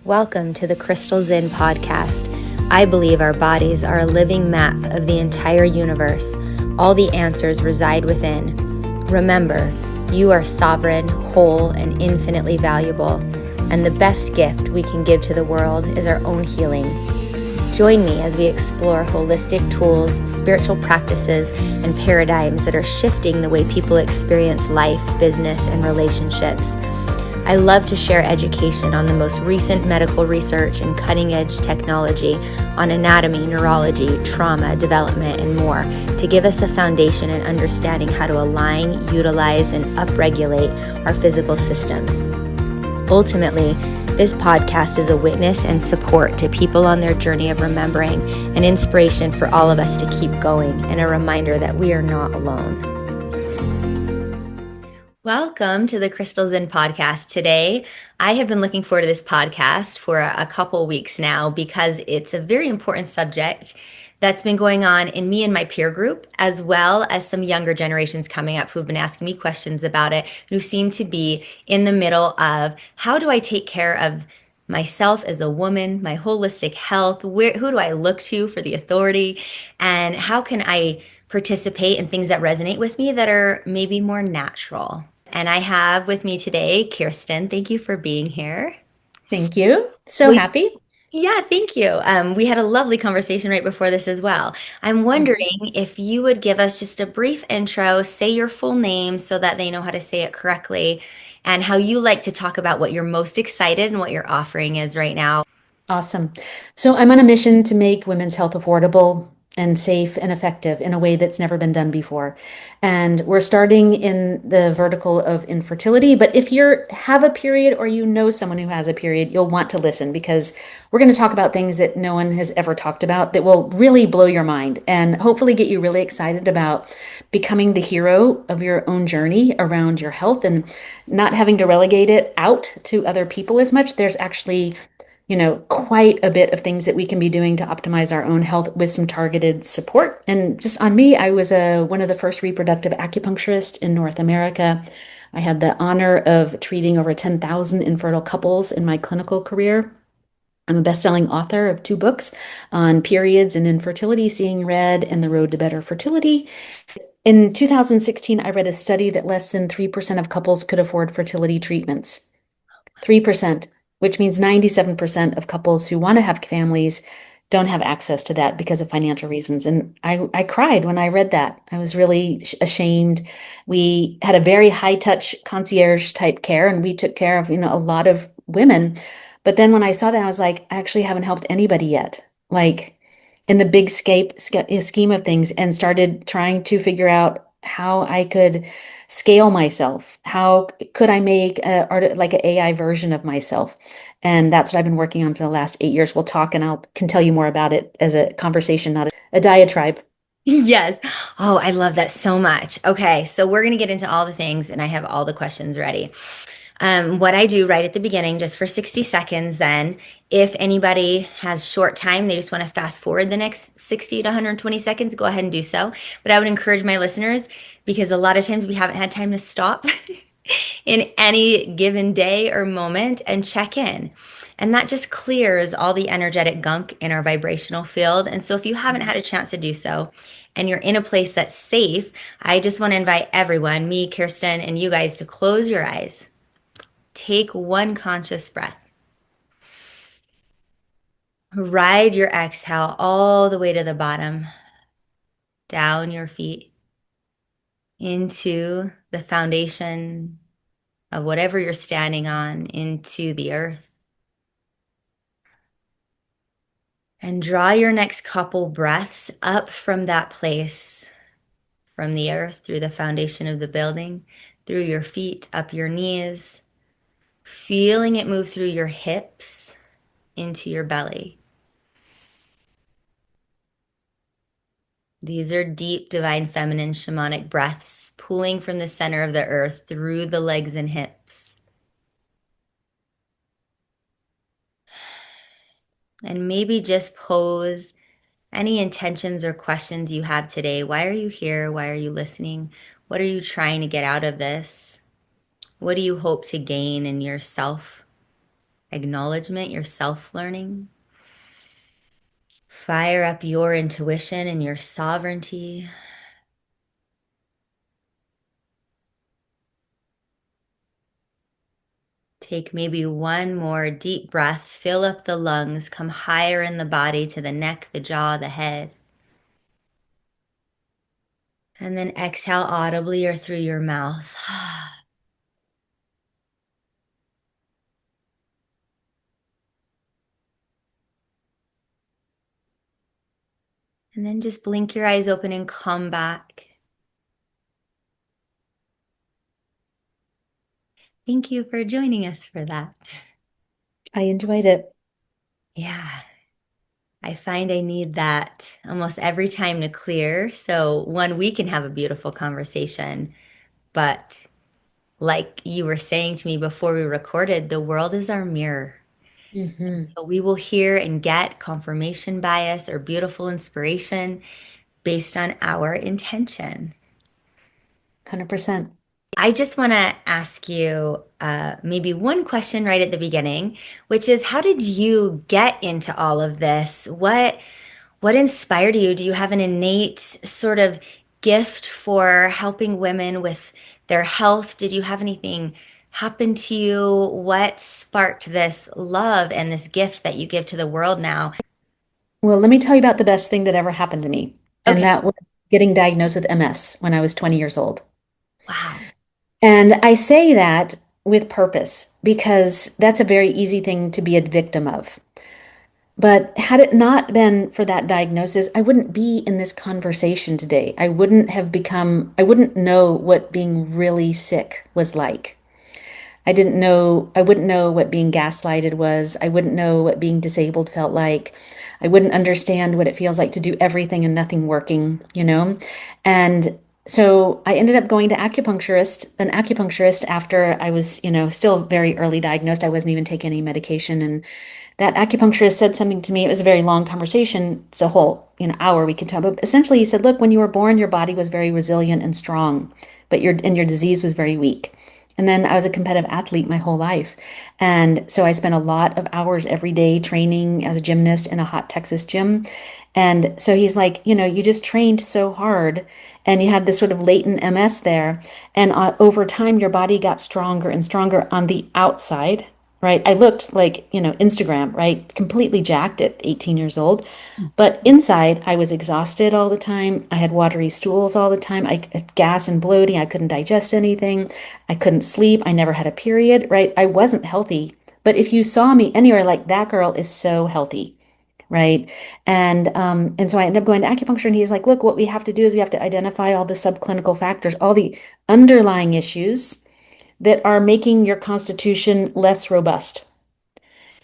Welcome to the Zinn podcast. I believe our bodies are a living map of the entire universe. All the answers reside within. Remember, you are sovereign, whole, and infinitely valuable. And the best gift we can give to the world is our own healing. Join me as we explore holistic tools, spiritual practices, and paradigms that are shifting the way people experience life, business, and relationships. I love to share education on the most recent medical research and cutting-edge technology on anatomy, neurology, trauma, development, and more to give us a foundation in understanding how to align, utilize, and upregulate our physical systems. Ultimately, this podcast is a witness and support to people on their journey of remembering, an inspiration for all of us to keep going, and a reminder that we are not alone. Welcome to the Zinn podcast. Today, I have been looking forward to this podcast for a couple weeks now because it's a very important subject that's been going on in me and my peer group, as well as some younger generations coming up who've been asking me questions about it, who seem to be in the middle of how do I take care of myself as a woman, my holistic health, who do I look to for the authority, and how can I participate in things that resonate with me that are maybe more natural. And I have with me today, Kirsten. Thank you for being here. Thank you. So happy. Yeah, thank you. We had a lovely conversation right before this as well. I'm wondering if you would give us just a brief intro, say your full name so that they know how to say it correctly, and how you like to talk about what you're most excited and what your offering is right now. Awesome. So I'm on a mission to make women's health affordable and safe and effective in a way that's never been done before. And we're starting in the vertical of infertility. But if you have a period or you know someone who has a period, you'll want to listen because we're going to talk about things that no one has ever talked about that will really blow your mind and hopefully get you really excited about becoming the hero of your own journey around your health and not having to relegate it out to other people as much. There's actually quite a bit of things that we can be doing to optimize our own health with some targeted support. And just on me, I was one of the first reproductive acupuncturists in North America. I had the honor of treating over 10,000 infertile couples in my clinical career. I'm a best-selling author of 2 books on periods and infertility, Seeing Red and The Road to Better Fertility. In 2016, I read a study that less than 3% of couples could afford fertility treatments. 3%. Which means 97% of couples who want to have families don't have access to that because of financial reasons. And I cried when I read that. I was really ashamed. We had a very high touch concierge type care and we took care of, a lot of women. But then when I saw that, I was like, I actually haven't helped anybody yet. Like in the big scheme of things, and started trying to figure out how I could scale myself. How could I make like an AI version of myself? And that's what I've been working on for the last 8 years. We'll talk and I can tell you more about it as a conversation, not a diatribe. Yes. Oh, I love that so much. Okay, so we're going to get into all the things, and I have all the questions ready. What I do right at the beginning, just for 60 seconds, then, if anybody has short time, they just want to fast forward the next 60 to 120 seconds, go ahead and do so. But I would encourage my listeners, because a lot of times we haven't had time to stop in any given day or moment and check in. And that just clears all the energetic gunk in our vibrational field. And so if you haven't had a chance to do so and you're in a place that's safe, I just want to invite everyone, me, Kirsten, and you guys, to close your eyes. Take one conscious breath. Ride your exhale all the way to the bottom, down your feet, into the foundation of whatever you're standing on, into the earth. And draw your next couple breaths up from that place, from the earth, through the foundation of the building, through your feet, up your knees, feeling it move through your hips into your belly. These are deep, divine, feminine, shamanic breaths, pulling from the center of the earth through the legs and hips. And maybe just pose any intentions or questions you have today. Why are you here? Why are you listening? What are you trying to get out of this? What do you hope to gain in yourself? acknowledgement, your self-learning. Fire up your intuition and your sovereignty. Take maybe one more deep breath, fill up the lungs, come higher in the body to the neck, the jaw, the head. And then exhale audibly or through your mouth. And then just blink your eyes open and come back. Thank you for joining us for that. I enjoyed it. Yeah. I find I need that almost every time to clear. So, one, we can have a beautiful conversation. But like you were saying to me before we recorded, the world is our mirror. Mm-hmm. So, we will hear and get confirmation bias or beautiful inspiration based on our intention. 100%. I just want to ask you maybe one question right at the beginning, which is how did you get into all of this? What inspired you? Do you have an innate sort of gift for helping women with their health? Did you have anything happen to you? What sparked this love and this gift that you give to the world now? Well, let me tell you about the best thing that ever happened to me. And Okay. that was getting diagnosed with MS when I was 20 years old. Wow. And I say that with purpose because that's a very easy thing to be a victim of. But had it not been for that diagnosis, I wouldn't be in this conversation today. I wouldn't know what being really sick was like. I wouldn't know what being gaslighted was. I wouldn't know what being disabled felt like. I wouldn't understand what it feels like to do everything and nothing working, you know? And so I ended up going to an acupuncturist after I was, still very early diagnosed. I wasn't even taking any medication. And that acupuncturist said something to me. It was a very long conversation. It's a whole, hour we could talk. But essentially he said, look, when you were born, your body was very resilient and strong, but your disease was very weak. And then I was a competitive athlete my whole life. And so I spent a lot of hours every day training as a gymnast in a hot Texas gym. And so he's like, you just trained so hard and you had this sort of latent MS there. And over time, your body got stronger and stronger on the outside, right? I looked like, Instagram, right? Completely jacked at 18 years old. But inside, I was exhausted all the time. I had watery stools all the time. I had gas and bloating. I couldn't digest anything. I couldn't sleep. I never had a period, right? I wasn't healthy. But if you saw me anywhere, like that girl is so healthy, right? And so I ended up going to acupuncture, and he's like, look, what we have to do is we have to identify all the subclinical factors, all the underlying issues that are making your constitution less robust,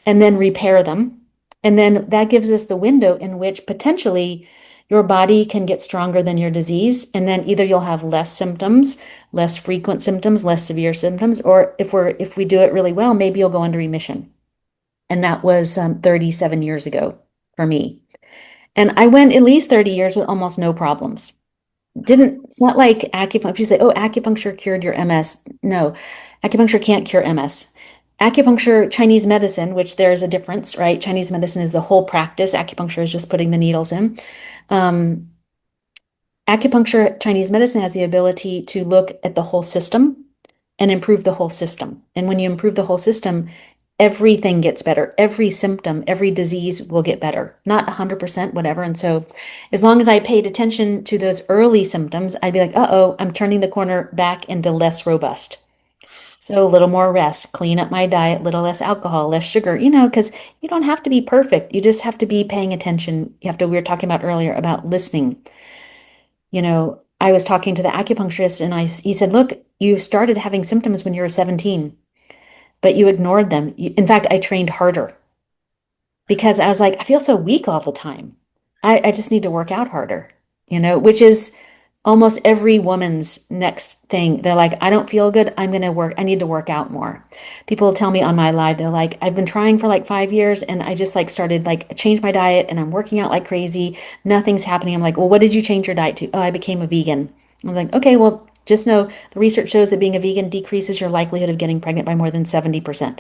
and then repair them. And then that gives us the window in which potentially your body can get stronger than your disease. And then either you'll have less symptoms, less frequent symptoms, less severe symptoms, or if we do it really well, maybe you'll go into remission. And that was 37 years ago for me. And I went at least 30 years with almost no problems. It's not like acupuncture. You say, oh, acupuncture cured your MS. No, acupuncture can't cure MS. Acupuncture, Chinese medicine, which there's a difference, right? Chinese medicine is the whole practice. Acupuncture is just putting the needles in. Um, Acupuncture, Chinese medicine has the ability to look at the whole system and improve the whole system. And when you improve the whole system, everything gets better. Every symptom, every disease will get better. Not 100%, whatever. And so as long as I paid attention to those early symptoms, I'd be like, uh-oh, I'm turning the corner back into less robust. So a little more rest, clean up my diet, little less alcohol, less sugar, because you don't have to be perfect. You just have to be paying attention. We were talking about earlier about listening. I was talking to the acupuncturist and he said, look, you started having symptoms when you were 17, but you ignored them. In fact, I trained harder because I was like, I feel so weak all the time. I just need to work out harder, which is almost every woman's next thing. They're like, I don't feel good. I need to work out more. People tell me on my live, they're like, I've been trying for like 5 years and I just started change my diet and I'm working out like crazy. Nothing's happening. I'm like, well, what did you change your diet to? Oh, I became a vegan. I was like, okay, well, just know the research shows that being a vegan decreases your likelihood of getting pregnant by more than 70%.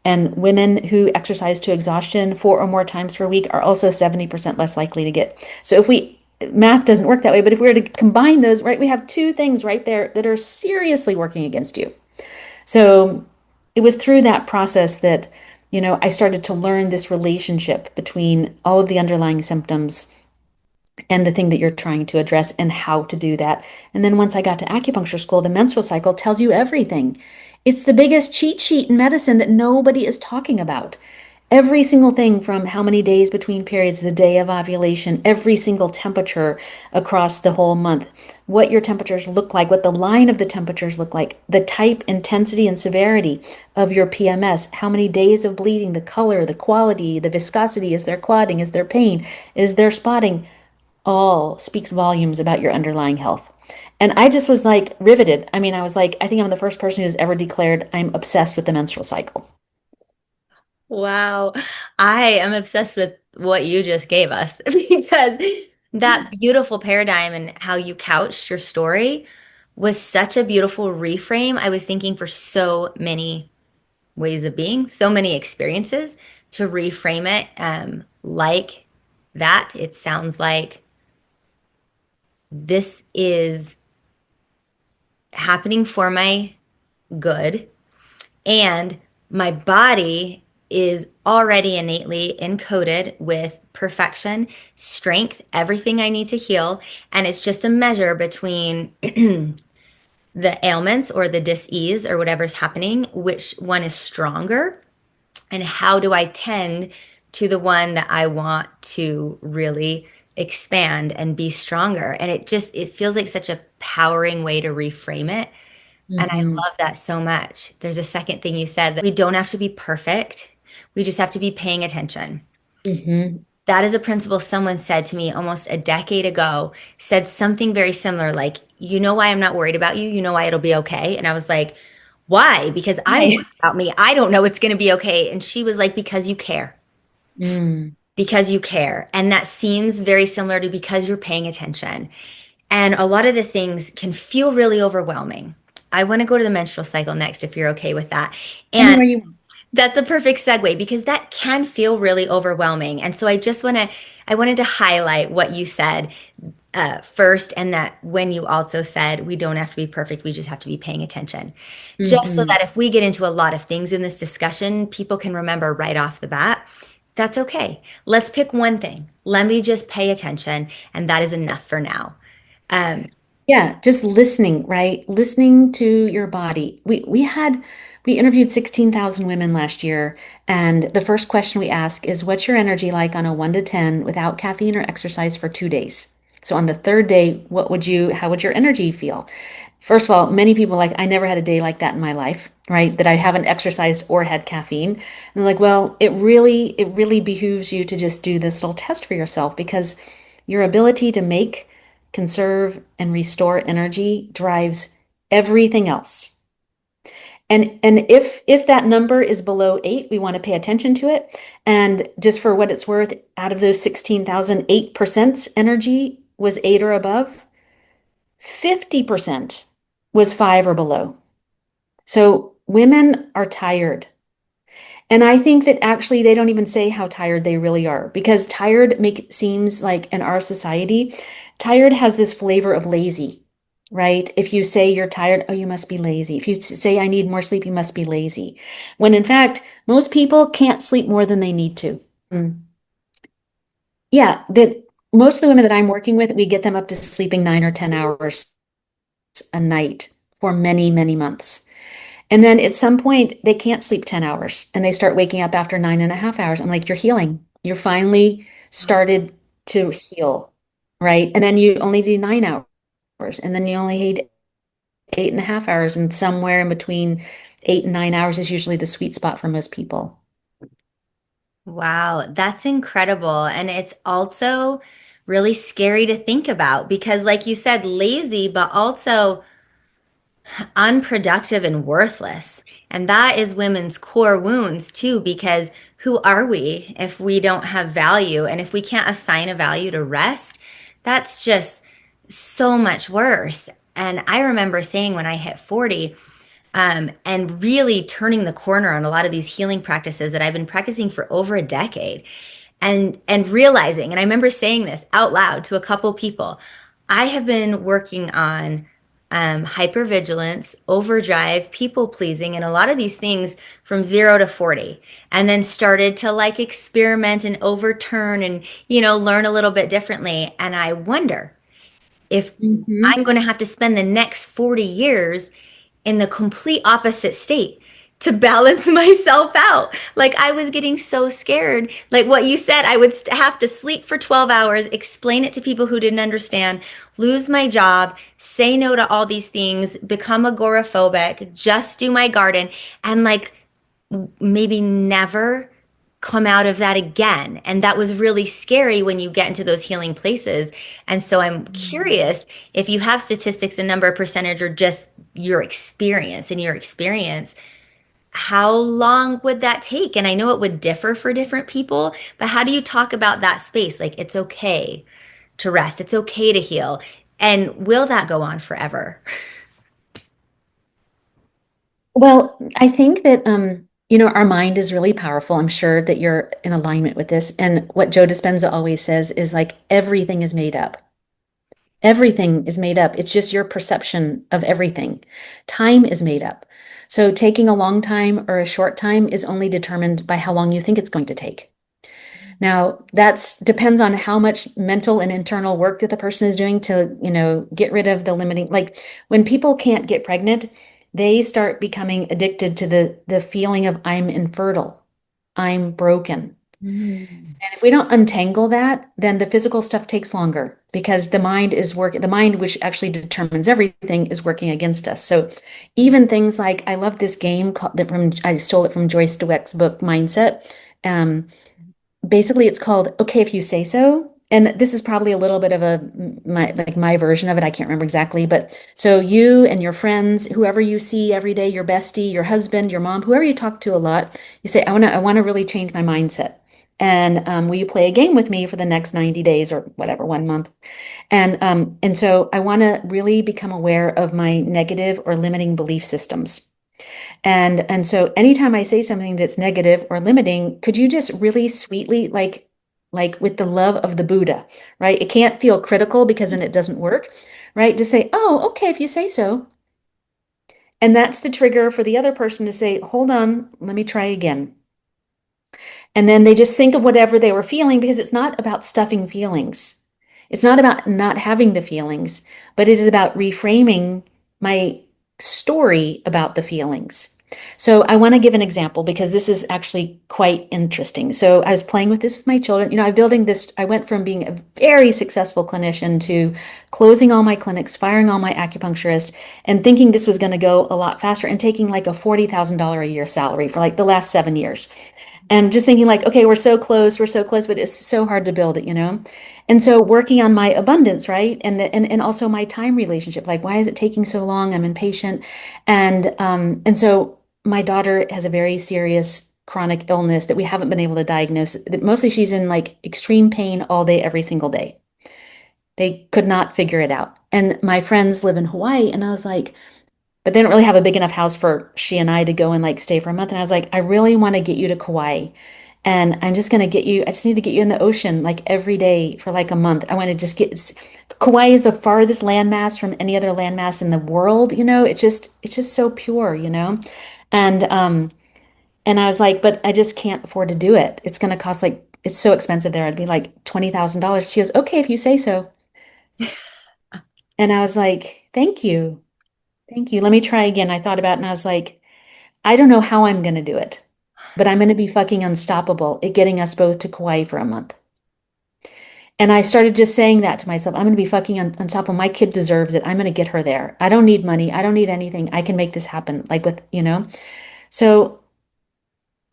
And women who exercise to exhaustion 4 or more times per week are also 70% less likely to get. So if we, math doesn't work that way, but if we were to combine those, right, we have two things right there that are seriously working against you. So it was through that process that, I started to learn this relationship between all of the underlying symptoms and the thing that you're trying to address and how to do that. And then once I got to acupuncture school, the menstrual cycle tells you everything. It's the biggest cheat sheet in medicine that nobody is talking about. Every single thing from how many days between periods, the day of ovulation, every single temperature across the whole month, what your temperatures look like, what the line of the temperatures look like, the type, intensity, and severity of your PMS, how many days of bleeding, the color, the quality, the viscosity, is there clotting, is there pain, is there spotting, all speaks volumes about your underlying health. And I just was like riveted. I mean, I was like, I think I'm the first person who's ever declared I'm obsessed with the menstrual cycle. Wow. I am obsessed with what you just gave us because that beautiful paradigm and how you couched your story was such a beautiful reframe. I was thinking for so many ways of being, so many experiences to reframe it like that. It sounds like this is happening for my good, and my body is already innately encoded with perfection, strength, everything I need to heal. And it's just a measure between the ailments or the dis-ease or whatever's happening, which one is stronger, and how do I tend to the one that I want to really expand and be stronger. And it feels like such a powering way to reframe it. And I Mm-hmm. love that so much. There's a second thing you said that we don't have to be perfect. We just have to be paying attention. Mm-hmm. That is a principle someone said to me almost a decade ago, said something very similar, like, you know why I'm not worried about you? You know why it'll be okay? And I was like, why? Because I'm Hi. worried about me. I don't know it's going to be okay. And she was like, because you care. Mm. Because you care. And that seems very similar to because you're paying attention. And a lot of the things can feel really overwhelming. I want to go to the menstrual cycle next if you're okay with that. And Anywhere you that's a perfect segue because that can feel really overwhelming. And so I wanted to highlight what you said first, and that when you also said we don't have to be perfect, we just have to be paying attention. Just so want. that if we get into a lot of things in this discussion, people can remember right off the bat. That's okay. Let's pick one thing. Let me just pay attention, and that is enough for now. Um, Yeah, just listening, right? Listening to your body. We interviewed 16,000 women last year, and the first question we ask is what's your energy like on a 1 to 10 without caffeine or exercise for 2 days? So on the third day, how would your energy feel? First of all, many people like, I never had a day like that in my life, right? That I haven't exercised or had caffeine. And they're like, well, it really behooves you to just do this little test for yourself because your ability to make, conserve, and restore energy drives everything else. And if that number is below 8, we want to pay attention to it. And just for what it's worth, out of those 16,000, 8% energy was 8 or above. 50% was 5 or below. So women are tired. And I think that actually they don't even say how tired they really are because tired seems like in our society, tired has this flavor of lazy, right? If you say you're tired, oh, you must be lazy. If you say I need more sleep, you must be lazy. When in fact, most people can't sleep more than they need to. Mm. Yeah, that most of the women that I'm working with, we get them up to sleeping 9 or 10 hours a night for many, many months. And then at some point, they can't sleep 10 hours and they start waking up after 9.5 hours. I'm like, you're healing. You're finally started to heal, right? And then you only do 9 hours and then you only need 8.5 hours. And somewhere in between 8 and 9 hours is usually the sweet spot for most people. wow, that's incredible. And it's also really scary to think about because, like you said, lazy, but also unproductive and worthless. And that is women's core wounds too, because who are we if we don't have value? And if we can't assign a value to rest, that's just so much worse. And I remember saying when I hit 40, and really turning the corner on a lot of these healing practices that I've been practicing for over a decade. And realizing, and I remember saying this out loud to a couple people, I have been working on hypervigilance, overdrive, people pleasing, and a lot of these things from 0 to 40, and then started to like experiment and overturn and, learn a little bit differently. And I wonder if Hmm. I'm going to have to spend the next 40 years in the complete opposite state to balance myself out. Like I was getting so scared. Like what you said, I would have to sleep for 12 hours, explain it to people who didn't understand, lose my job, say no to all these things, become agoraphobic, just do my garden, and like maybe never come out of that again. And that was really scary when you get into those healing places. And so I'm curious if you have statistics, a number, percentage, or just your experience. In your experience, how long would that take? And I know it would differ for different people, but how do you talk about that space? Like it's okay to rest, it's okay to heal. And will that go on forever? Well, I think that our mind is really powerful. I'm sure that you're in alignment with this. And what Joe Dispenza always says is like everything is made up. Everything is made up. It's just your perception of everything. Time is made up. So taking a long time or a short time is only determined by how long you think it's going to take. Now, that's depends on how much mental and internal work that the person is doing to, get rid of the limiting. Like when people can't get pregnant, they start becoming addicted to the feeling of I'm infertile, I'm broken. Mm. And if we don't untangle that, then the physical stuff takes longer because the mind is working, the mind, which actually determines everything, is working against us. So even things like I love this game called I stole it from Joyce DeWeck's book Mindset. Um, Basically it's called Okay If You Say So. And this is probably a little bit of my version of it. I can't remember exactly, but so you and your friends, whoever you see every day, your bestie, your husband, your mom, whoever you talk to a lot, you say, I want to really change my mindset. And will you play a game with me for the next 90 days or whatever, 1 month? And so I want to really become aware of my negative or limiting belief systems. And so anytime I say something that's negative or limiting, could you just really sweetly, like with the love of the Buddha, right? It can't feel critical because then it doesn't work, right? Just say, "Oh, okay, if you say so." And that's the trigger for the other person to say, "Hold on, let me try again." And then they just think of whatever they were feeling because it's not about stuffing feelings. It's not about not having the feelings, but it is about reframing my story about the feelings. So I want to give an example because this is actually quite interesting. So I was playing with this with my children. I'm building this. I went from being a very successful clinician to closing all my clinics, firing all my acupuncturists, and thinking this was going to go a lot faster and taking like a $40,000 a year salary for like the last 7 years. And just thinking like, okay, we're so close, but it's so hard to build it. And so working on my abundance, right? And also my time relationship. Like, why is it taking so long? I'm impatient. And so my daughter has a very serious chronic illness that we haven't been able to diagnose. Mostly she's in like extreme pain all day, every single day. They could not figure it out. And my friends live in Hawaii, and I was like, but they don't really have a big enough house for she and I to go and like stay for a month. And I was like, I really want to get you to Kauai. And I'm just going to get you, I just need to get you in the ocean like every day for like a month. I want to just Kauai is the farthest landmass from any other landmass in the world. It's just so pure. And, um, and I was like, but I just can't afford to do it. It's going to cost like, it's so expensive there. It'd be like $20,000. She goes, okay, if you say so. And I was like, thank you. Thank you. Let me try again. I thought about it and I was like, I don't know how I'm going to do it, but I'm going to be fucking unstoppable at getting us both to Kauai for a month. And I started just saying that to myself. I'm going to be fucking unstoppable. My kid deserves it. I'm going to get her there. I don't need money. I don't need anything. I can make this happen. Like with. So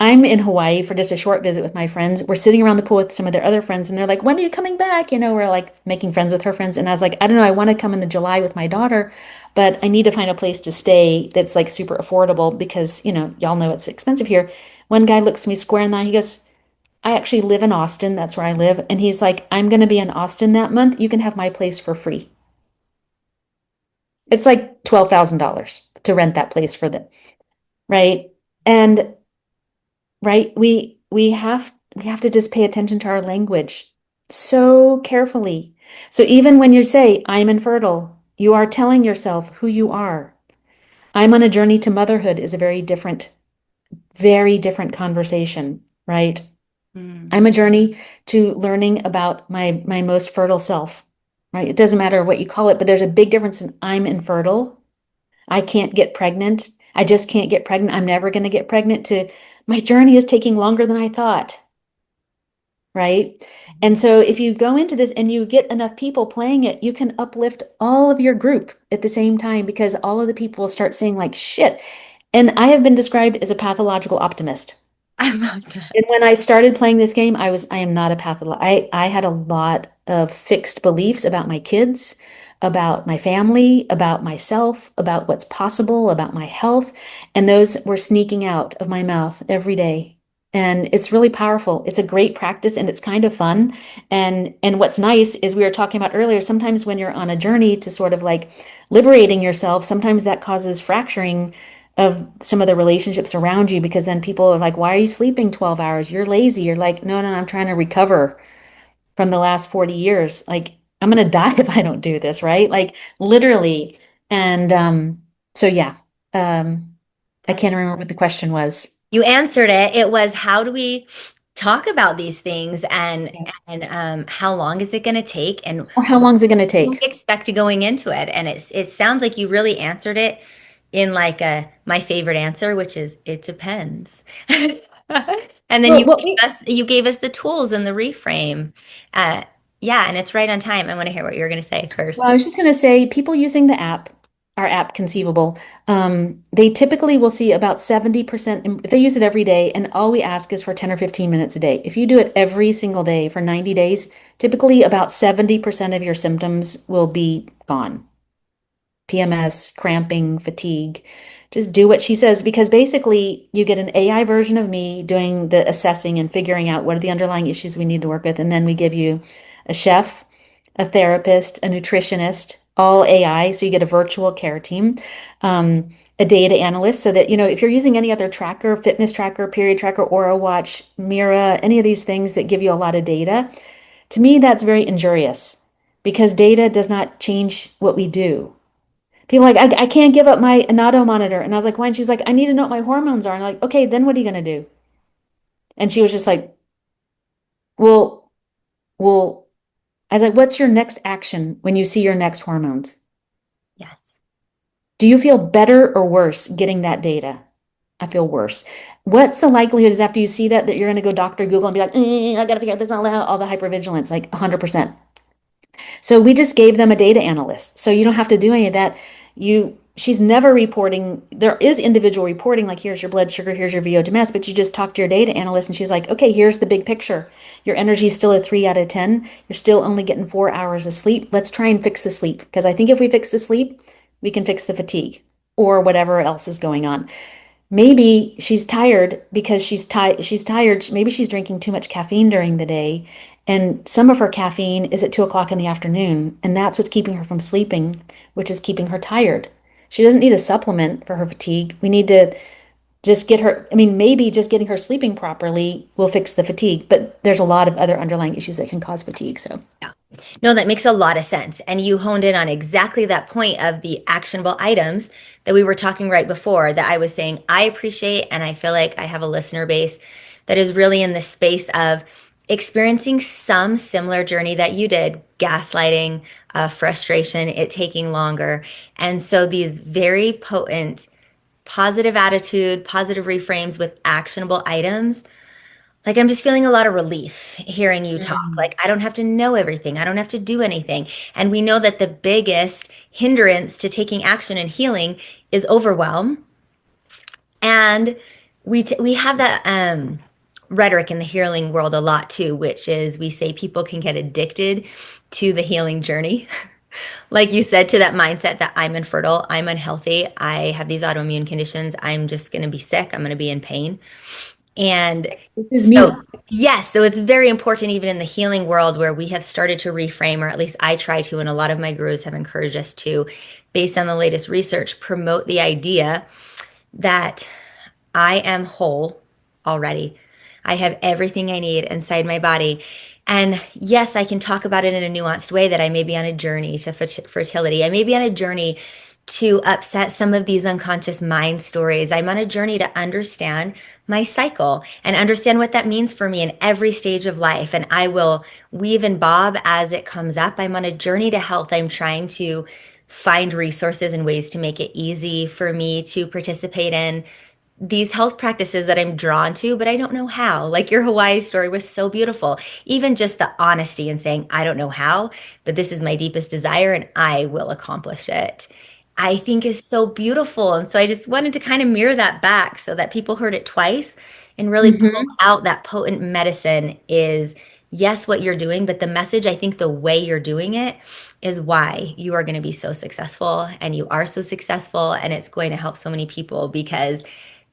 I'm in Hawaii for just a short visit with my friends. We're sitting around the pool with some of their other friends, and they're like, when are you coming back? We're like making friends with her friends. And I was like, I don't know. I want to come in the July with my daughter, but I need to find a place to stay that's like super affordable because, y'all know it's expensive here. One guy looks me square in the eye. He goes, I actually live in Austin. That's where I live. And he's like, I'm going to be in Austin that month. You can have my place for free. It's like $12,000 to rent that place for them, right? And right, we have to just pay attention to our language so carefully. So even when you say, I'm infertile, you are telling yourself who you are. I'm on a journey to motherhood is a very different conversation, right? Mm. I'm a journey to learning about my most fertile self, right? It doesn't matter what you call it, but there's a big difference in I'm infertile. I can't get pregnant. I just can't get pregnant. I'm never going to get pregnant to my journey is taking longer than I thought, right? And so if you go into this and you get enough people playing it, you can uplift all of your group at the same time because all of the people will start saying like shit. And I have been described as a pathological optimist. I love that. And when I started playing this game, I am not a pathologist. I had a lot of fixed beliefs about my kids, about my family, about myself, about what's possible, about my health, and those were sneaking out of my mouth every day. And it's really powerful. It's a great practice and it's kind of fun. And what's nice is we were talking about earlier, sometimes when you're on a journey to sort of like liberating yourself, sometimes that causes fracturing of some of the relationships around you because then people are like, why are you sleeping 12 hours? You're lazy. You're like, no, no, no, I'm trying to recover from the last 40 years. Like, I'm going to die if I don't do this, right? Like, literally. And so, yeah, I That's can't remember what the question was. You answered it. It was how do we talk about these things Yeah. and how long is it going to take and Or how long is it going to what do take? we expect going into it? And it sounds like you really answered it in like a my favorite answer, which is it depends. And then Well, what we, you gave us the tools and the reframe. Uh, yeah, and it's right on time. I want to hear what you're going to say well, first. I was just going to say, people using the app, our app Conceivable, they typically will see about 70%, if they use it every day, and all we ask is for 10 or 15 minutes a day. If you do it every single day for 90 days, typically about 70% of your symptoms will be gone. PMS, cramping, fatigue. Just do what she says because basically you get an AI version of me doing the assessing and figuring out what are the underlying issues we need to work with. And then we give you a chef, a therapist, a nutritionist, all AI. So you get a virtual care team, a data analyst so that, if you're using any other tracker, fitness tracker, period tracker, Aura Watch, Mira, any of these things that give you a lot of data, to me, that's very injurious because data does not change what we do. People are like, I can't give up my Anato monitor. And I was like, why? And she's like, I need to know what my hormones are. And I'm like, okay, then what are you going to do? And she was just like, well, well, I was like, what's your next action when you see your next hormones? Yes. Do you feel better or worse getting that data? I feel worse. What's the likelihood is after you see that you're going to go Dr. Google and be like, I got to figure out this all the hypervigilance, like 100%. So we just gave them a data analyst. So you don't have to do any of that. She's never reporting. There is individual reporting, like here's your blood sugar, here's your VO2 mass, but you just talk to your data analyst and she's like, okay, here's the big picture. Your energy is still a 3 out of 10. You're still only getting 4 hours of sleep. Let's try and fix the sleep. Because I think if we fix the sleep, we can fix the fatigue or whatever else is going on. Maybe she's tired because she's tired. Maybe she's drinking too much caffeine during the day, and some of her caffeine is at 2 o'clock in the afternoon, and that's what's keeping her from sleeping, which is keeping her tired. She doesn't need a supplement for her fatigue. We need to just get her, I mean, maybe just getting her sleeping properly will fix the fatigue, but there's a lot of other underlying issues that can cause fatigue. So, Yeah. No, that makes a lot of sense. And you honed in on exactly that point of the actionable items that we were talking right before that I was saying I appreciate. And I feel like I have a listener base that is really in the space of experiencing some similar journey that you did, gaslighting, frustration, it taking longer. And so these very potent positive attitude, positive reframes with actionable items, like I'm just feeling a lot of relief hearing you talk. mm, Like I don't have to know everything. I don't have to do anything. And we know that the biggest hindrance to taking action and healing is overwhelm. And we have that rhetoric in the healing world a lot too, which is we say people can get addicted to the healing journey. Like you said, to that mindset that I'm infertile, I'm unhealthy, I have these autoimmune conditions, I'm just going to be sick, I'm going to be in pain. And This is so, me. yes, so it's very important, even in the healing world, where we have started to reframe, or at least I try to, and a lot of my gurus have encouraged us to, based on the latest research, promote the idea that I am whole already. I have everything I need inside my body. And yes, I can talk about it in a nuanced way that I may be on a journey to fertility. I may be on a journey to upset some of these unconscious mind stories. I'm on a journey to understand my cycle and understand what that means for me in every stage of life. And I will weave and bob as it comes up. I'm on a journey to health. I'm trying to find resources and ways to make it easy for me to participate in these health practices that I'm drawn to, but I don't know how. Like your Hawaii story was so beautiful. Even just the honesty and saying, I don't know how, but this is my deepest desire and I will accomplish it. I think is so beautiful. And so I just wanted to kind of mirror that back so that people heard it twice and really pulled Hmm. out that potent medicine is yes, what you're doing, but the message, I think the way you're doing it is why you are going to be so successful and you are so successful and it's going to help so many people because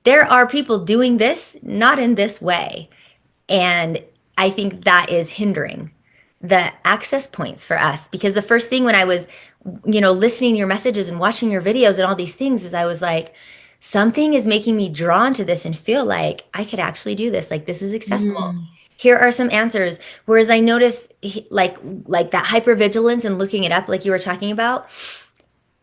there are people doing this not in this way. And I think that is hindering the access points for us because the first thing when I was, listening to your messages and watching your videos and all these things is I was like, something is making me drawn to this and feel like I could actually do this. Like this is accessible. Mm. Here are some answers. Whereas I notice like that hypervigilance and looking it up, like you were talking about,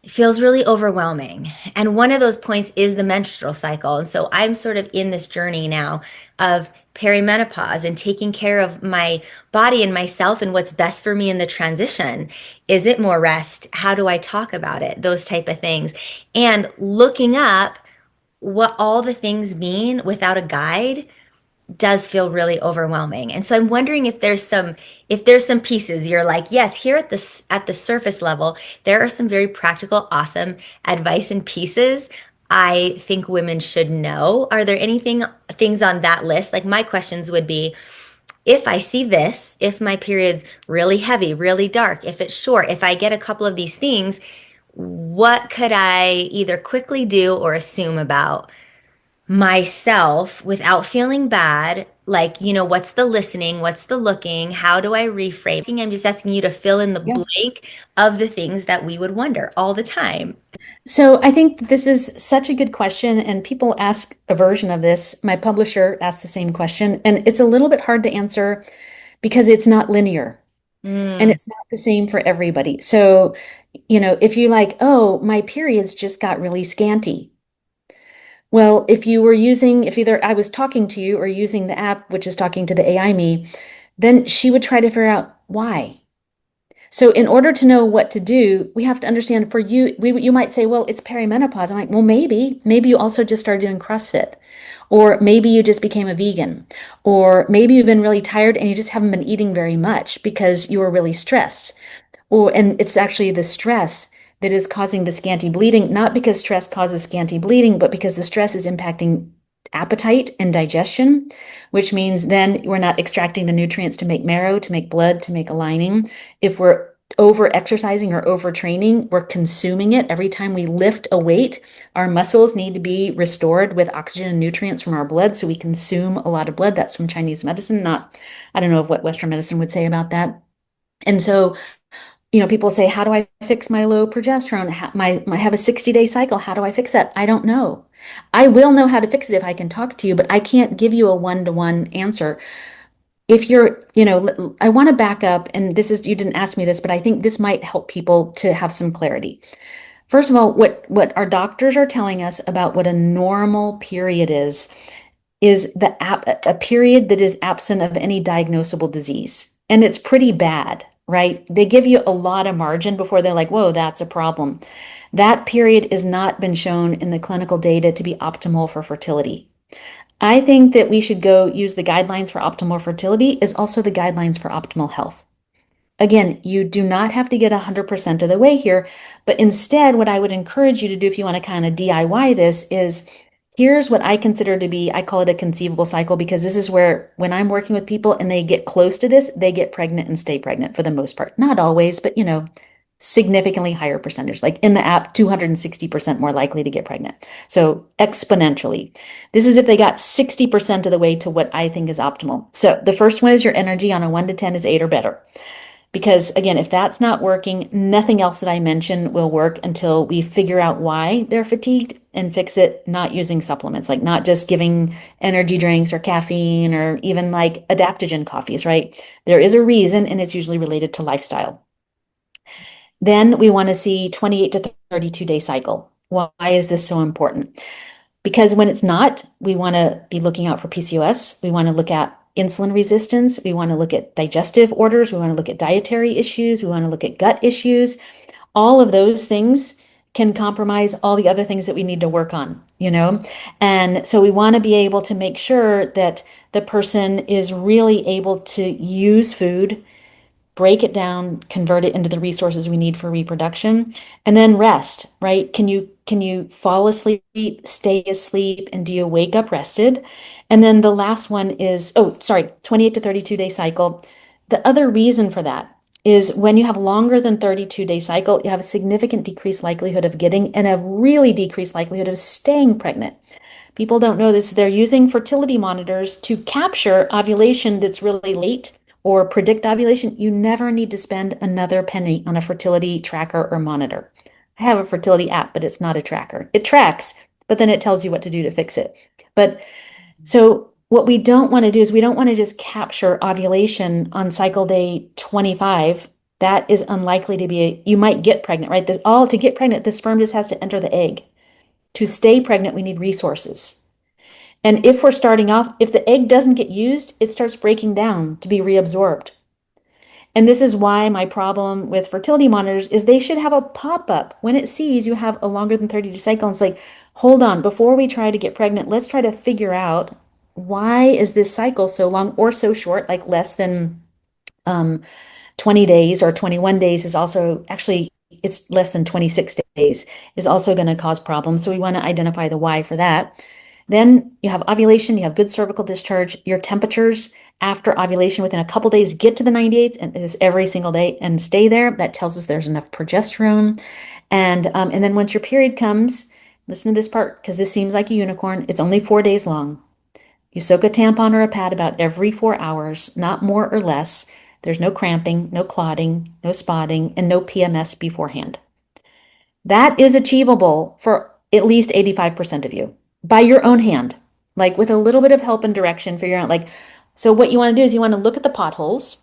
it feels really overwhelming. And one of those points is the menstrual cycle. And so I'm sort of in this journey now of perimenopause and taking care of my body and myself and what's best for me in the transition. Is it more rest? How do I talk about it? Those type of things. And looking up what all the things mean without a guide does feel really overwhelming. And so I'm wondering if there's some pieces you're like, yes, here at the surface level, there are some very practical, awesome advice and pieces I think women should know. Are there anything things on that list? Like my questions would be, if I see this, if my period's really heavy, really dark, if it's short, if I get a couple of these things, what could I either quickly do or assume about myself without feeling bad? Like, what's the listening? What's the looking? How do I reframe? I'm just asking you to fill in the Yeah. blank of the things that we would wonder all the time. So I think this is such a good question, and people ask a version of this. My publisher asked the same question, and it's a little bit hard to answer because it's not linear and Mm, it's not the same for everybody. So, if you like, oh, my periods just got really scanty. Well, if either I was talking to you or using the app, which is talking to the AI me, then she would try to figure out why. So in order to know what to do, we have to understand for you, you might say, well, it's perimenopause. I'm like, well, maybe you also just started doing CrossFit, or maybe you just became a vegan, or maybe you've been really tired and you just haven't been eating very much because you were really stressed. And it's actually the stress that is causing the scanty bleeding, not because stress causes scanty bleeding, but because the stress is impacting appetite and digestion, which means then we're not extracting the nutrients to make marrow, to make blood, to make a lining. If we're over exercising or overtraining, we're consuming it. Every time we lift a weight, our muscles need to be restored with oxygen and nutrients from our blood. So we consume a lot of blood. That's from Chinese medicine, not, I don't know what Western medicine would say about that. And so people say, how do I fix my low progesterone? I have a 60-day cycle. How do I fix that? I don't know. I will know how to fix it if I can talk to you, but I can't give you a one-to-one answer. If I want to back up, and you didn't ask me this, but I think this might help people to have some clarity. First of all, what our doctors are telling us about what a normal period is a period that is absent of any diagnosable disease. And it's pretty bad, right? They give you a lot of margin before they're like, whoa, that's a problem. That period has not been shown in the clinical data to be optimal for fertility. I think that we should go use the guidelines for optimal fertility is also the guidelines for optimal health. Again, you do not have to get 100% of the way here, but instead, what I would encourage you to do if you want to kind of DIY this is here's what I consider to be, I call it a conceivable cycle because this is where when I'm working with people and they get close to this, they get pregnant and stay pregnant for the most part. Not always, but significantly higher percentage, like in the app, 260% more likely to get pregnant. So exponentially. This is if they got 60% of the way to what I think is optimal. So the first one is your energy on a 1 to 10 is 8 or better. Because again, if that's not working, nothing else that I mentioned will work until we figure out why they're fatigued and fix it, not using supplements, like not just giving energy drinks or caffeine or even like adaptogen coffees, right? There is a reason, and it's usually related to lifestyle. Then we want to see 28 to 32 day cycle. Why is this so important? Because when it's not, we want to be looking out for PCOS. We want to look at insulin resistance. We want to look at digestive orders. We want to look at dietary issues. We want to look at gut issues. All of those things can compromise all the other things that we need to work on, you know? And so we want to be able to make sure that the person is really able to use food, break it down, convert it into the resources we need for reproduction, and then rest, right? Can you fall asleep, stay asleep, and do you wake up rested? And then the last one is, 28 to 32 day cycle. The other reason for that is when you have longer than 32-day cycle, you have a significant decreased likelihood of getting and a really decreased likelihood of staying pregnant. People don't know this. They're using fertility monitors to capture ovulation that's really late or predict ovulation. You never need to spend another penny on a fertility tracker or monitor. I have a fertility app, but it's not a tracker. It tracks, but then it tells you what to do to fix it. But so what we don't want to do is we don't want to just capture ovulation on cycle day 25. That is unlikely to be you might get pregnant, right? To get pregnant, the sperm just has to enter the egg. To stay pregnant, we need resources. And if we're starting off, if the egg doesn't get used, it starts breaking down to be reabsorbed. And this is why my problem with fertility monitors is they should have a pop-up when it sees you have a longer than 30-day cycle. It's like, hold on, before we try to get pregnant, let's try to figure out why is this cycle so long or so short, like less than 20 days or 21 days is also actually it's less than 26 days is also going to cause problems. So we want to identify the why for that. Then you have ovulation, you have good cervical discharge, your temperatures after ovulation within a couple days get to the 98s and is every single day and stay there. That tells us there's enough progesterone. And then once your period comes, listen to this part because this seems like a unicorn. It's only 4 days long. You soak a tampon or a pad about every 4 hours, not more or less. There's no cramping, no clotting, no spotting, and no PMS beforehand. That is achievable for at least 85% of you by your own hand, like with a little bit of help and direction, figuring out like, so what you want to do is you want to look at the potholes.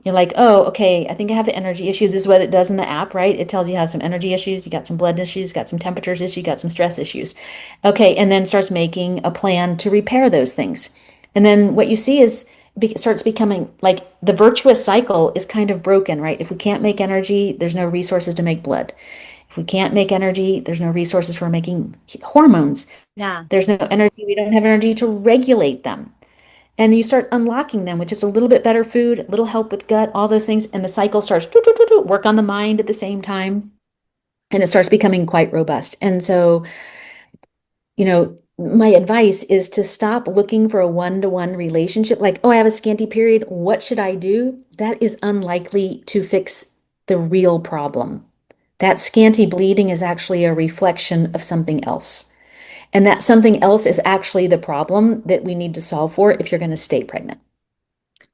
You're like, oh, okay, I think I have an energy issue. This is what it does in the app, right? It tells you have some energy issues, you got some blood issues, got some temperatures issues, you got some stress issues. Okay, and then starts making a plan to repair those things. And then what you see is it starts becoming like the virtuous cycle is kind of broken, right? If we can't make energy, there's no resources to make blood. If we can't make energy, there's no resources for making hormones. Yeah. There's no energy, we don't have energy to regulate them. And you start unlocking them with just a little bit better food, a little help with gut, all those things, and the cycle starts to work on the mind at the same time, and it starts becoming quite robust. And so, my advice is to stop looking for a one-to-one relationship, like, oh, I have a scanty period, what should I do? That is unlikely to fix the real problem. That scanty bleeding is actually a reflection of something else. And that something else is actually the problem that we need to solve for if you're going to stay pregnant.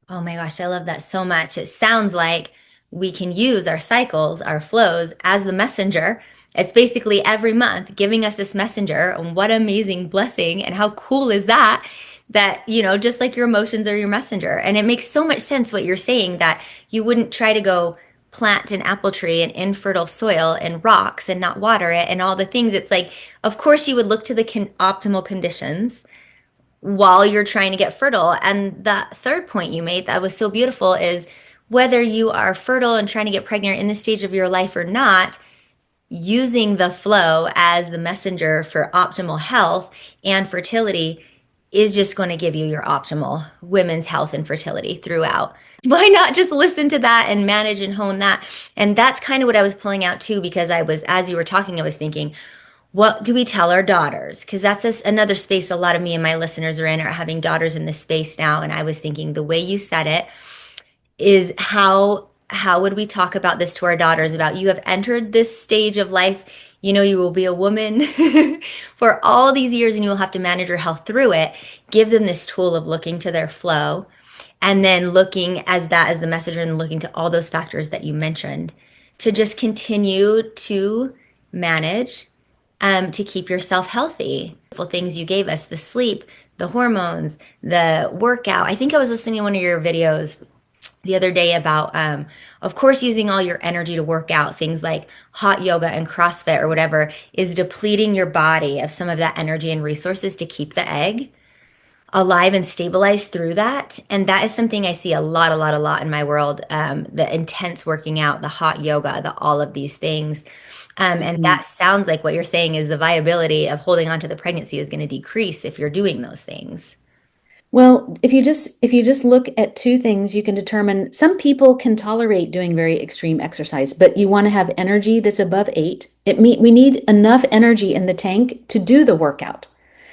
Oh my gosh, I love that so much. It sounds like we can use our cycles, our flows as the messenger. It's basically every month giving us this messenger. And what amazing blessing. And how cool is that? That, just like your emotions are your messenger. And it makes so much sense what you're saying that you wouldn't try to go plant an apple tree in infertile soil and rocks and not water it and all the things. It's like, of course, you would look to the optimal conditions while you're trying to get fertile. And the third point you made that was so beautiful is whether you are fertile and trying to get pregnant in this stage of your life or not, using the flow as the messenger for optimal health and fertility is just going to give you your optimal women's health and fertility throughout. Why not just listen to that and manage and hone that? And that's kind of what I was pulling out too, because as you were talking, I was thinking, what do we tell our daughters? Because that's another space a lot of me and my listeners are in, are having daughters in this space now. And I was thinking the way you said it is how how would we talk about this to our daughters about you have entered this stage of life, you will be a woman for all these years and you will have to manage your health through it. Give them this tool of looking to their flow and then looking as that as the messenger and looking to all those factors that you mentioned to just continue to manage to keep yourself healthy. Things you gave us, the sleep, the hormones, the workout. I think I was listening to one of your videos the other day about, of course, using all your energy to work out. Things like hot yoga and CrossFit or whatever is depleting your body of some of that energy and resources to keep the egg alive and stabilized through that. And that is something I see a lot in my world. The intense working out, the hot yoga, the all of these things. And Mhm. that sounds like what you're saying is the viability of holding on to the pregnancy is going to decrease if you're doing those things. Well, if you just look at two things, you can determine some people can tolerate doing very extreme exercise, but you want to have energy that's above 8. We need enough energy in the tank to do the workout.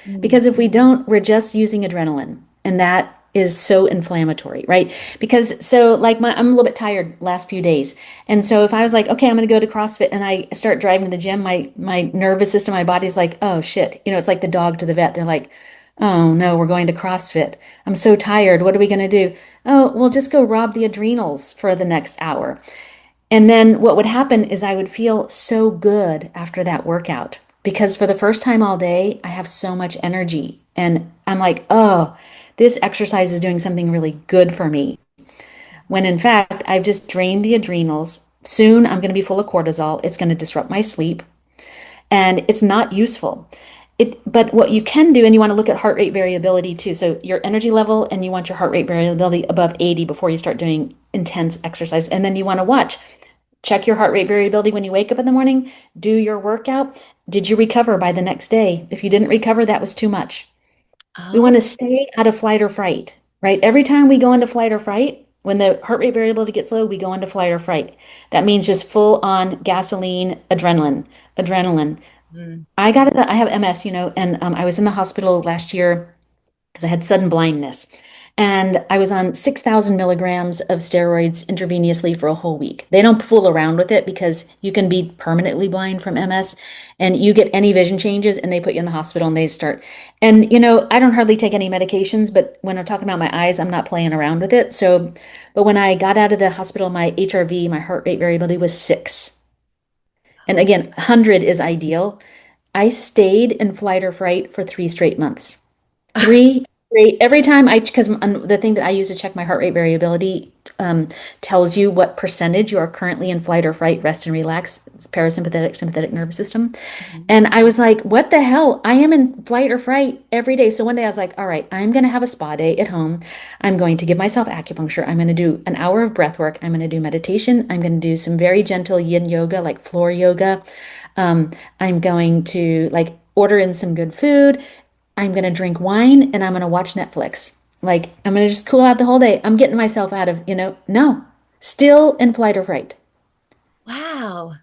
Mm. Because if we don't, we're just using adrenaline, and that is so inflammatory, right? Because so like I'm a little bit tired last few days. And so if I was like, okay, I'm going to go to CrossFit and I start driving to the gym, my nervous system, my body's like, oh shit. It's like the dog to the vet. They're like, oh no, we're going to CrossFit. I'm so tired. What are we going to do? Oh, we'll just go rob the adrenals for the next hour. And then what would happen is I would feel so good after that workout because for the first time all day, I have so much energy. And I'm like, oh, this exercise is doing something really good for me. When in fact, I've just drained the adrenals. Soon I'm going to be full of cortisol. It's going to disrupt my sleep and it's not useful. But what you can do, and you want to look at heart rate variability too. So your energy level, and you want your heart rate variability above 80 before you start doing intense exercise. And then you want to check your heart rate variability when you wake up in the morning, do your workout. Did you recover by the next day? If you didn't recover, that was too much. We Oh, want to stay out of flight or fright, right? Every time we go into flight or fright, when the heart rate variability gets low, we go into flight or fright. That means just full on gasoline, adrenaline. mm. I have MS, and I was in the hospital last year because I had sudden blindness. And I was on 6,000 milligrams of steroids intravenously for a whole week. They don't fool around with it because you can be permanently blind from MS and you get any vision changes and they put you in the hospital and they start. And, I don't hardly take any medications, but when I'm talking about my eyes, I'm not playing around with it. So, but when I got out of the hospital, my HRV, my heart rate variability was 6. And again, 100 is ideal. I stayed in flight or fright for 3 straight months. Three straight, every time because the thing that I use to check my heart rate variability tells you what percentage you are currently in flight or fright, rest and relax, it's parasympathetic, sympathetic nervous system. Mhm. And I was like, what the hell? I am in flight or fright every day. So one day I was like, all right, I'm going to have a spa day at home. I'm going to give myself acupuncture. I'm going to do an hour of breath work. I'm going to do meditation. I'm going to do some very gentle yin yoga, like floor yoga. I'm going to like order in some good food. I'm going to drink wine and I'm going to watch Netflix. Like, I'm going to just cool out the whole day. I'm getting myself out of, no, still in flight or fright. Wow.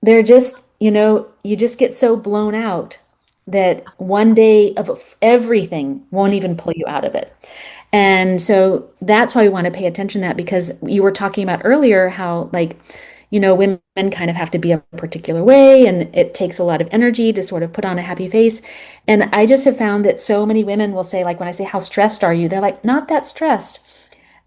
They're just, you just get so blown out that one day of everything won't even pull you out of it. And so that's why we want to pay attention to that because you were talking about earlier how like, women kind of have to be a particular way and it takes a lot of energy to sort of put on a happy face. And I just have found that so many women will say, like, when I say, how stressed are you? They're like, not that stressed.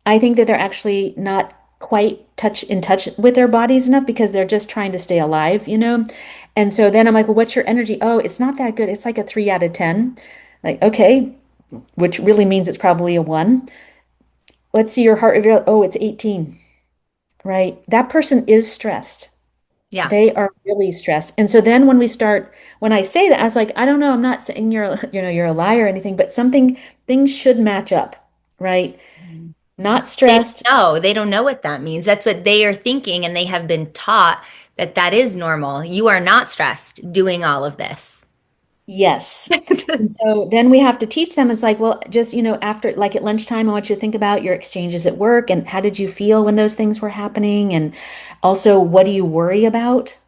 I think that they're actually not quite in touch with their bodies enough because they're just trying to stay alive. And so then I'm like, well, what's your energy? Oh, it's not that good. It's like a 3 out of 10. Like, okay, which really means it's probably a 1. Let's see your heart rate. Oh, it's 18, right? That person is stressed. Yeah. They are really stressed. And so then when I say that, I was like, I don't know, I'm not saying you're a liar or anything, but things should match up, right? Mhm. Not They stressed. don't know. They don't know what that means. That's what they are thinking, and they have been taught that that is normal. You are not stressed doing all of this. Yes. And so then we have to teach them. It's like, well, just, after, like at lunchtime, I want you to think about your exchanges at work and how did you feel when those things were happening? And also, what do you worry about?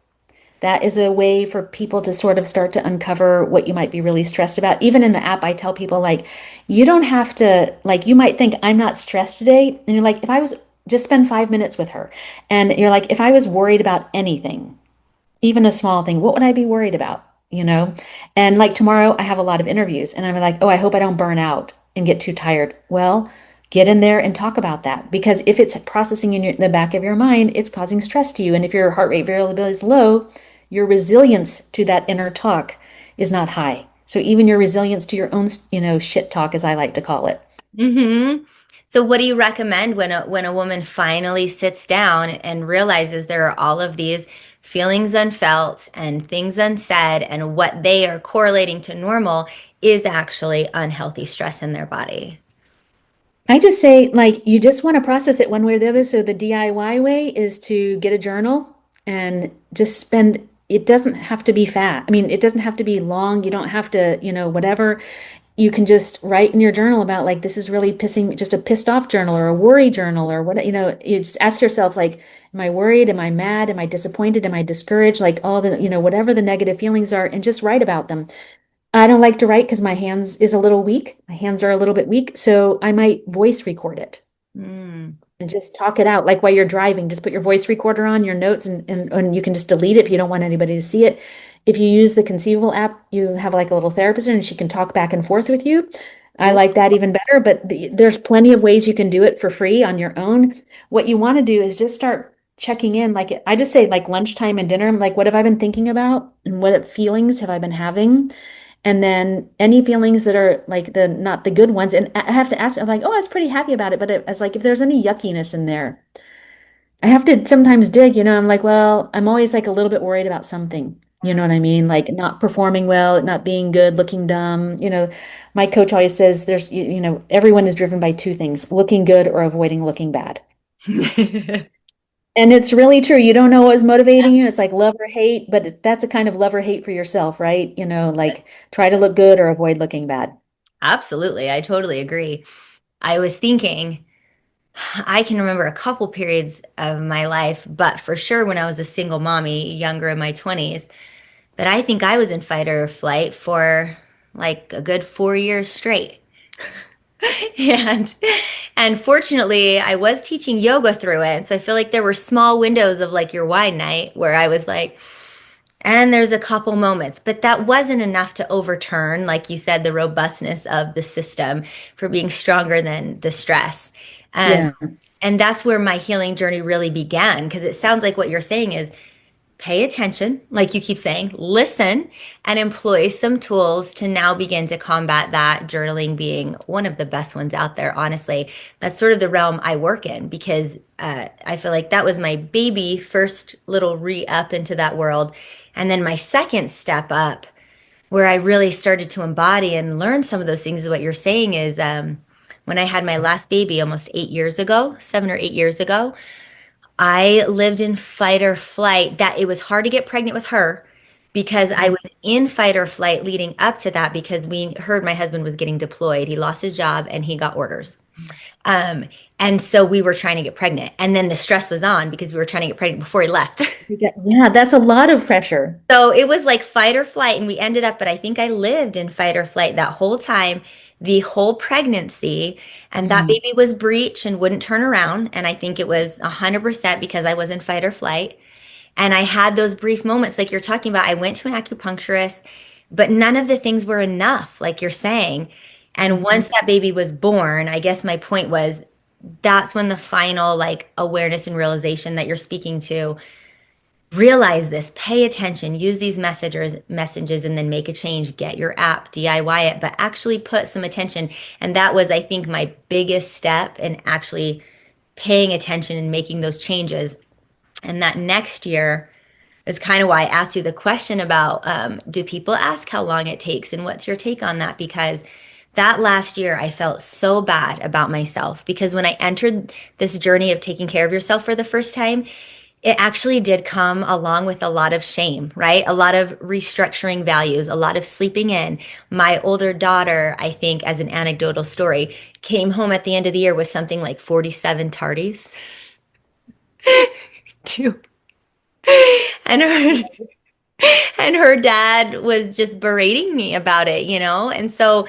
That is a way for people to sort of start to uncover what you might be really stressed about. Even in the app, I tell people, like, you don't have to, like, you might think, I'm not stressed today. And you're like, if I was just spend 5 minutes with her. And you're like, if I was worried about anything, even a small thing, what would I be worried about? You know? And like tomorrow, I have a lot of interviews, and I'm like, oh, I hope I don't burn out and get too tired. Well, get in there and talk about that, because if it's processing in the back of your mind, it's causing stress to you. And if your heart rate variability is low, your resilience to that inner talk is not high. So even your resilience to your own, shit talk, as I like to call it. Mm-hmm. So what do you recommend when a woman finally sits down and realizes there are all of these feelings unfelt and things unsaid, and what they are correlating to normal is actually unhealthy stress in their body? I just say, like, you just want to process it one way or the other. So the DIY way is to get a journal and just spend, it doesn't have to be fat. I mean, it doesn't have to be long. You don't have to, whatever. You can just write in your journal about, like, this is really pissing me, just a pissed off journal or a worry journal or what, you just ask yourself, like, am I worried? Am I mad? Am I disappointed? Am I discouraged? Like all the, whatever the negative feelings are, and just write about them. I don't like to write because my hands is a little weak. My hands are a little bit weak, so I might voice record it Mm. and just talk it out. Like while you're driving, just put your voice recorder on your notes, and you can just delete it if you don't want anybody to see it. If you use the Conceivable app, you have like a little therapist and she can talk back and forth with you. I Cool. like that even better, but there's plenty of ways you can do it for free on your own. What you want to do is just start checking in. Like I just say, like lunchtime and dinner, I'm like, what have I been thinking about and what feelings have I been having? And then any feelings that are like the not the good ones, and I have to ask, I'm like, oh, I was pretty happy about it, but it's like if there's any yuckiness in there, I have to sometimes dig, I'm like, well, I'm always like a little bit worried about something. You know what I mean? Like not performing well, not being good, looking dumb. My coach always says everyone is driven by two things, looking good or avoiding looking bad. And it's really true. You don't know what's motivating you. It's like love or hate, but that's a kind of love or hate for yourself, right? Like try to look good or avoid looking bad. Absolutely. I totally agree. I was thinking, I can remember a couple periods of my life, but for sure when I was a single mommy, younger in my 20s, that I think I was in fight or flight for like a good 4 years straight. And and fortunately, I was teaching yoga through it. And so I feel like there were small windows of like your wine night where I was like, and there's a couple moments, but that wasn't enough to overturn, like you said, the robustness of the system for being stronger than the stress. And Yeah. and that's where my healing journey really began, because it sounds like what you're saying is pay attention, like you keep saying, listen, and employ some tools to now begin to combat that. Journaling being one of the best ones out there, honestly. That's sort of the realm I work in, because I feel like that was my baby first little re up into that world. And then my second step up, where I really started to embody and learn some of those things, is what you're saying is when I had my last baby almost 8 years ago, 7 or 8 years ago. I lived in fight or flight. That it was hard to get pregnant with her because I was in fight or flight leading up to that, because we heard my husband was getting deployed. He lost his job and he got orders. Um, and so we were trying to get pregnant. And then the stress was on because we were trying to get pregnant before he left. Yeah, that's a lot of pressure. So it was like fight or flight, and we ended up, but I think I lived in fight or flight that whole time, the whole pregnancy, and that Mm. baby was breech and wouldn't turn around. And I think it was 100% because I was in fight or flight. And I had those brief moments like you're talking about. I went to an acupuncturist, but none of the things were enough, like you're saying. And once Mhm. that baby was born, I guess my point was that's when the final like awareness and realization that you're speaking to, realize this, pay attention, use these messages, and then make a change. Get your app, DIY it, but actually put some attention. And that was, I think, my biggest step in actually paying attention and making those changes. And that next year is kind of why I asked you the question about do people ask how long it takes, and what's your take on that? Because that last year I felt so bad about myself, because when I entered this journey of taking care of yourself for the first time, it actually did come along with a lot of shame, right? A lot of restructuring values, a lot of sleeping in. My older daughter, I think, as an anecdotal story, came home at the end of the year with something like 47 tardies. Two. And her dad was just berating me about it, you know? And so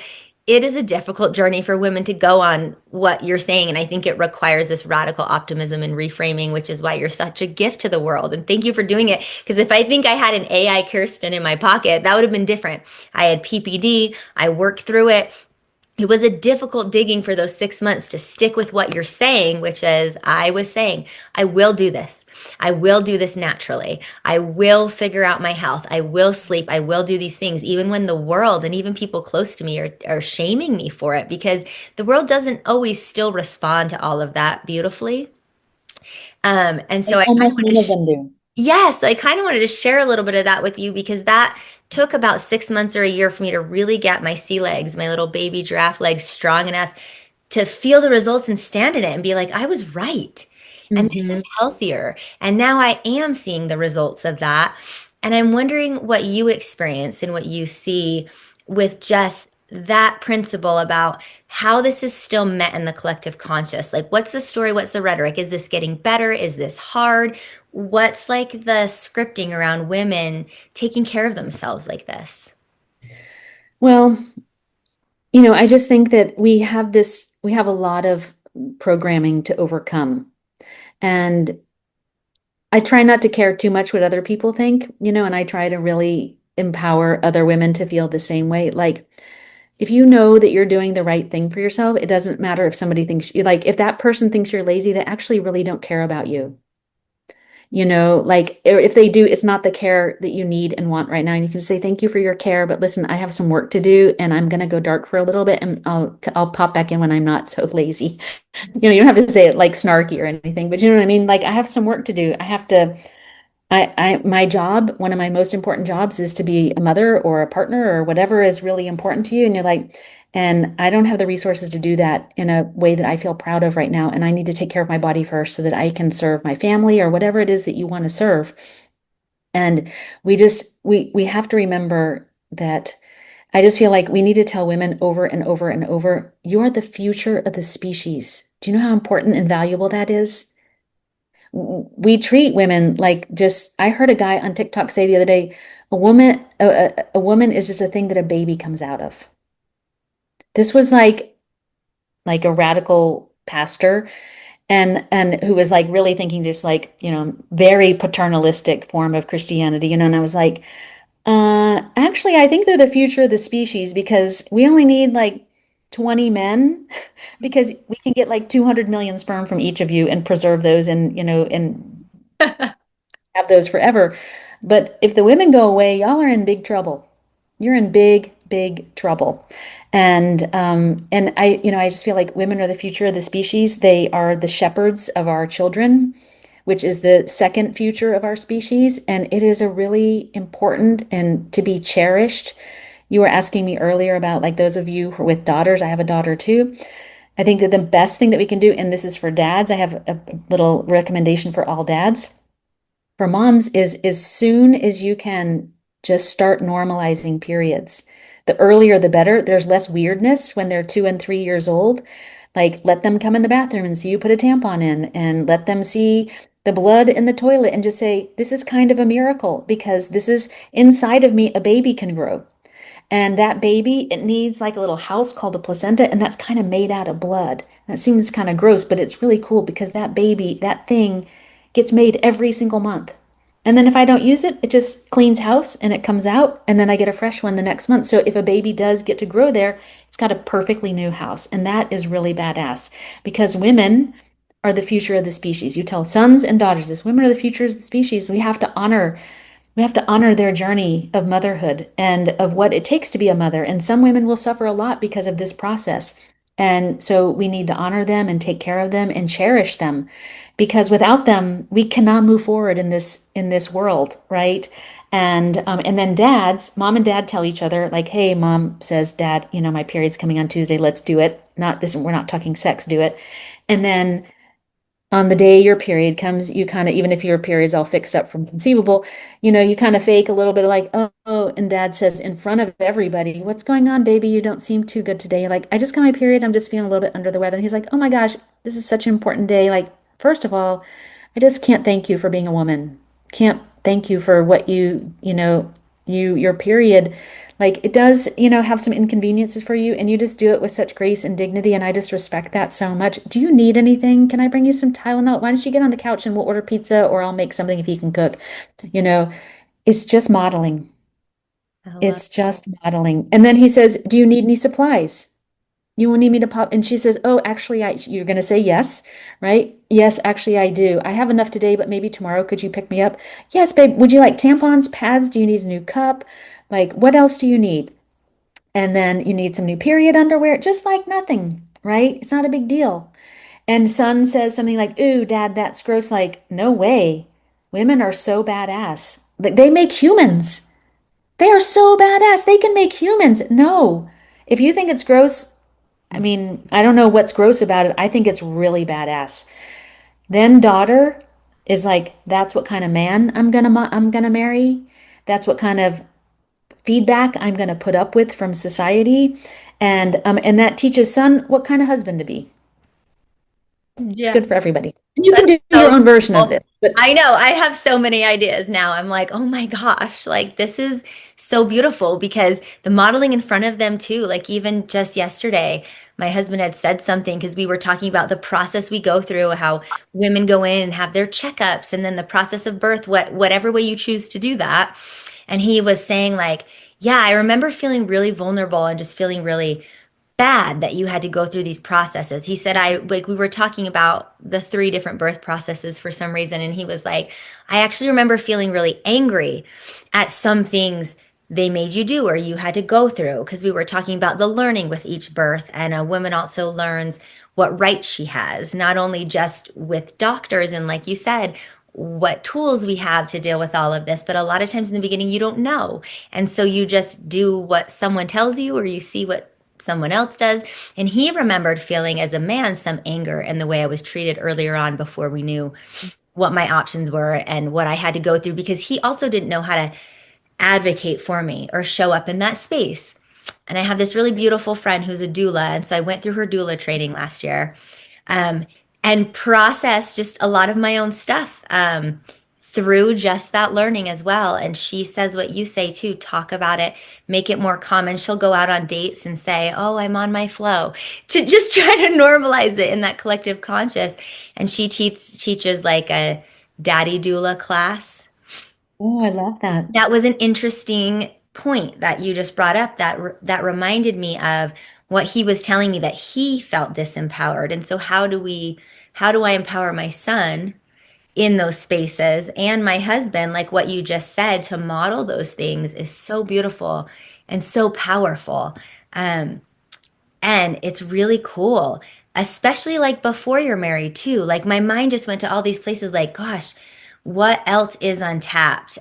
it is a difficult journey for women to go on what you're saying. And I think it requires this radical optimism and reframing, which is why you're such a gift to the world. And thank you for doing it. Because if I think I had an AI Kirsten in my pocket, that would have been different. I had PPD, I worked through it. It was a difficult digging for those 6 months to stick with what you're saying, which is I was saying, I will do this. I will do this naturally. I will figure out my health. I will sleep. I will do these things, even when the world and even people close to me are shaming me for it, because the world doesn't always still respond to all of that beautifully. And so Like I kind of almost want none of to them do. Yes, I kind of wanted to share a little bit of that with you because that took about 6 months or a year for me to really get my sea legs, my little baby giraffe legs, strong enough to feel the results and stand in it and be like, I was right. And this is Hmm. healthier. And now I am seeing the results of that. And I'm wondering what you experience and what you see with just that principle about how this is still met in the collective conscious. Like, what's the story? What's the rhetoric? Is this getting better? Is this hard? What's like the scripting around women taking care of themselves like this? Well, I just think that we have a lot of programming to overcome. And I try not to care too much what other people think, and I try to really empower other women to feel the same way. Like, if you know that you're doing the right thing for yourself, it doesn't matter if somebody thinks you like, if that person thinks you're lazy, they actually really don't care about you. Like if they do, it's not the care that you need and want right now. And you can say, thank you for your care, but listen, I have some work to do and I'm going to go dark for a little bit and I'll pop back in when I'm not so lazy. You don't have to say it like snarky or anything, but you know what I mean? Like I have some work to do. My job, one of my most important jobs is to be a mother or a partner or whatever is really important to you. And you're like, and I don't have the resources to do that in a way that I feel proud of right now. And I need to take care of my body first so that I can serve my family or whatever it is that you want to serve. And we have to remember that I just feel like we need to tell women over and over and over, you're the future of the species. Do you know how important and valuable that is? We treat women like just, I heard a guy on TikTok say the other day, a woman is just a thing that a baby comes out of. This was like a radical pastor and who was like really thinking just like, very paternalistic form of Christianity, and I was like, actually, I think they're the future of the species because we only need like 20 men because we can get like 200 million sperm from each of you and preserve those and have those forever. But if the women go away, y'all are in big trouble. You're in big, big trouble. And I just feel like women are the future of the species. They are the shepherds of our children, which is the second future of our species. And it is a really important and to be cherished. You were asking me earlier about like those of you who are with daughters. I have a daughter too. I think that the best thing that we can do, and this is for dads, I have a little recommendation for all dads for moms is as soon as you can just start normalizing periods. The earlier the better. There's less weirdness when they're 2 and 3 years old. Like let them come in the bathroom and see you put a tampon in and let them see the blood in the toilet and just say, this is kind of a miracle because this is inside of me, a baby can grow. And that baby, it needs like a little house called a placenta, and that's kind of made out of blood. That seems kind of gross, but it's really cool because that baby, that thing gets made every single month. And then if I don't use it, it just cleans house and it comes out, and then I get a fresh one the next month. So if a baby does get to grow there, it's got a perfectly new house. And that is really badass because women are the future of the species. You tell sons and daughters this, women are the future of the species. We have to honor their journey of motherhood and of what it takes to be a mother. And some women will suffer a lot because of this process. And so we need to honor them and take care of them and cherish them because without them, we cannot move forward in this world, right? And then dads, mom and dad tell each other like, "Hey, mom says, dad, my period's coming on Tuesday. Let's do it. Not this. We're not talking sex. Do it." And then on the day your period comes, you kind of, even if your period's all fixed up from conceivable, you kind of fake a little bit of like, oh, and dad says in front of everybody, "What's going on, baby? You don't seem too good today." You're like, "I just got my period. I'm just feeling a little bit under the weather." And he's like, "Oh my gosh, this is such an important day. Like, first of all, I just can't thank you for being a woman. Can't thank you for what your period, like it does, have some inconveniences for you, and you just do it with such grace and dignity, and I just respect that so much. Do you need anything? Can I bring you some Tylenol? Why don't you get on the couch and we'll order pizza, or I'll make something if you can cook. You know, it's just modeling. I love It's just modeling. And then he says, "Do you need any supplies? You will need me to pop." And she says, "Oh, actually, you're going to say yes, right? Yes, actually, I do. I have enough today, but maybe tomorrow, could you pick me up? Yes, babe. Would you like tampons, pads? Do you need a new cup? Like, what else do you need? And then you need some new period underwear, just like nothing, right? It's not a big deal." And son says something like, "Ooh, dad, that's gross." Like, no way. Women are so badass. Like, they make humans. They are so badass. They can make humans. No. If you think it's gross, I mean, I don't know what's gross about it. I think it's really badass. Then daughter is like, that's what kind of man I'm gonna marry. That's what kind of feedback I'm gonna put up with from society. And that teaches son what kind of husband to be. It's Yeah. good for everybody. And you can That's do your so own version of cool. this. But I know. I have so many ideas now. I'm like, oh my gosh, like this is so beautiful because the modeling in front of them too. Like even just yesterday, my husband had said something because we were talking about the process we go through, how women go in and have their checkups and then the process of birth, whatever way you choose to do that. And he was saying like, yeah, I remember feeling really vulnerable and just feeling really bad that you had to go through these processes. He said, I like, we were talking about the three different birth processes for some reason. And he was like, I actually remember feeling really angry at some things they made you do or you had to go through. Because we were talking about the learning with each birth. And a woman also learns what rights she has, not only just with doctors. And like you said, what tools we have to deal with all of this, but a lot of times in the beginning, you don't know. And so you just do what someone tells you or you see what someone else does. And he remembered feeling as a man some anger in the way I was treated earlier on before we knew what my options were and what I had to go through because he also didn't know how to advocate for me or show up in that space. And I have this really beautiful friend who's a doula. And so I went through her doula training last year um, and processed just a lot of my own stuff through just that learning as well. And she says what you say too, talk about it, make it more common. She'll go out on dates and say, oh, I'm on my flow, to just try to normalize it in that collective conscious. And she teaches like a daddy doula class. oh, I love that. That was an interesting point that you just brought up that reminded me of what he was telling me that he felt disempowered. And so how do I empower my son in those spaces and my husband, like what you just said, to model those things is so beautiful and so powerful. Um, and it's really cool, especially like before you're married too. Like my mind just went to all these places like, gosh, what else is untapped?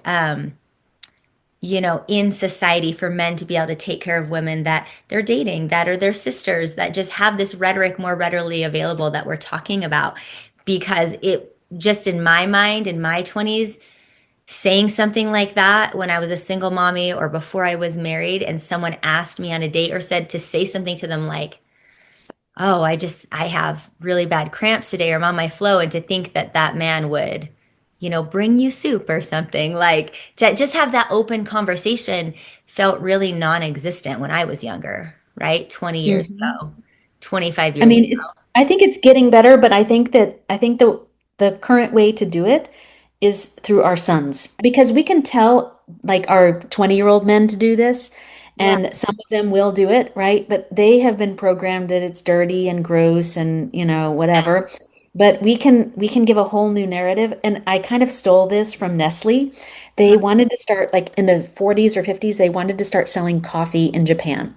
In society for men to be able to take care of women that they're dating, that are their sisters, that just have this rhetoric more readily available that we're talking about. Because it just in my mind, in my 20s, saying something like that when I was a single mommy or before I was married, and someone asked me on a date or said to say something to them like, oh, I have really bad cramps today or I'm on my flow. And to think that that man would, bring you soup or something like to just have that open conversation felt really non-existent when I was younger, right? 20 years Mhm. ago, 25 I years mean, ago. I think it's getting better, but I think the current way to do it is through our sons because we can tell like our 20-year-old men to do this Yeah. and some of them will do it, right? But they have been programmed that it's dirty and gross and, whatever. But we can give a whole new narrative. And I kind of stole this from Nestle. They wanted to start like in the 40s or 50s, they wanted to start selling coffee in Japan,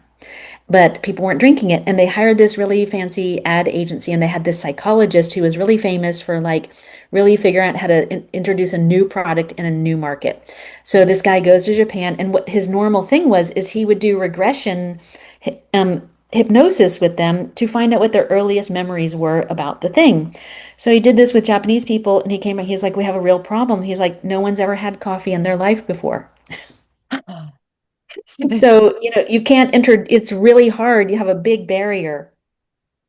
but people weren't drinking it. And they hired this really fancy ad agency, and they had this psychologist who was really famous for like really figuring out how to introduce a new product in a new market. So this guy goes to Japan, and what his normal thing was is he would do regression hypnosis with them to find out what their earliest memories were about the thing. So he did this with Japanese people, and he came and he's like, we have a real problem. He's like, no one's ever had coffee in their life before. So, you can't enter, it's really hard. You have a big barrier.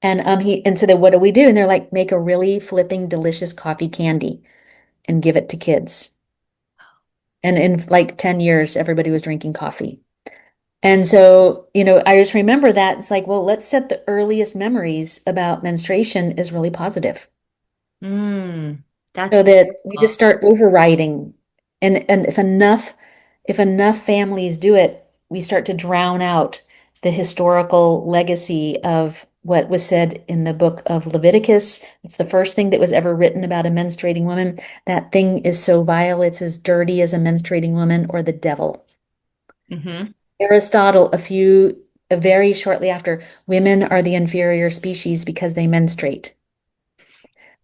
And so then what do we do? And they're like, make a really flipping delicious coffee candy and give it to kids. And in like 10 years, everybody was drinking coffee. And so, I just remember that. It's like, well, let's set the earliest memories about menstruation is really positive Mm, that's so that we just beautiful. start overriding. And if enough families do it, we start to drown out the historical legacy of what was said in the book of Leviticus. It's the first thing that was ever written about a menstruating woman. That thing is so vile, it's as dirty as a menstruating woman or the devil. Hmm. Aristotle, very shortly after, women are the inferior species because they menstruate,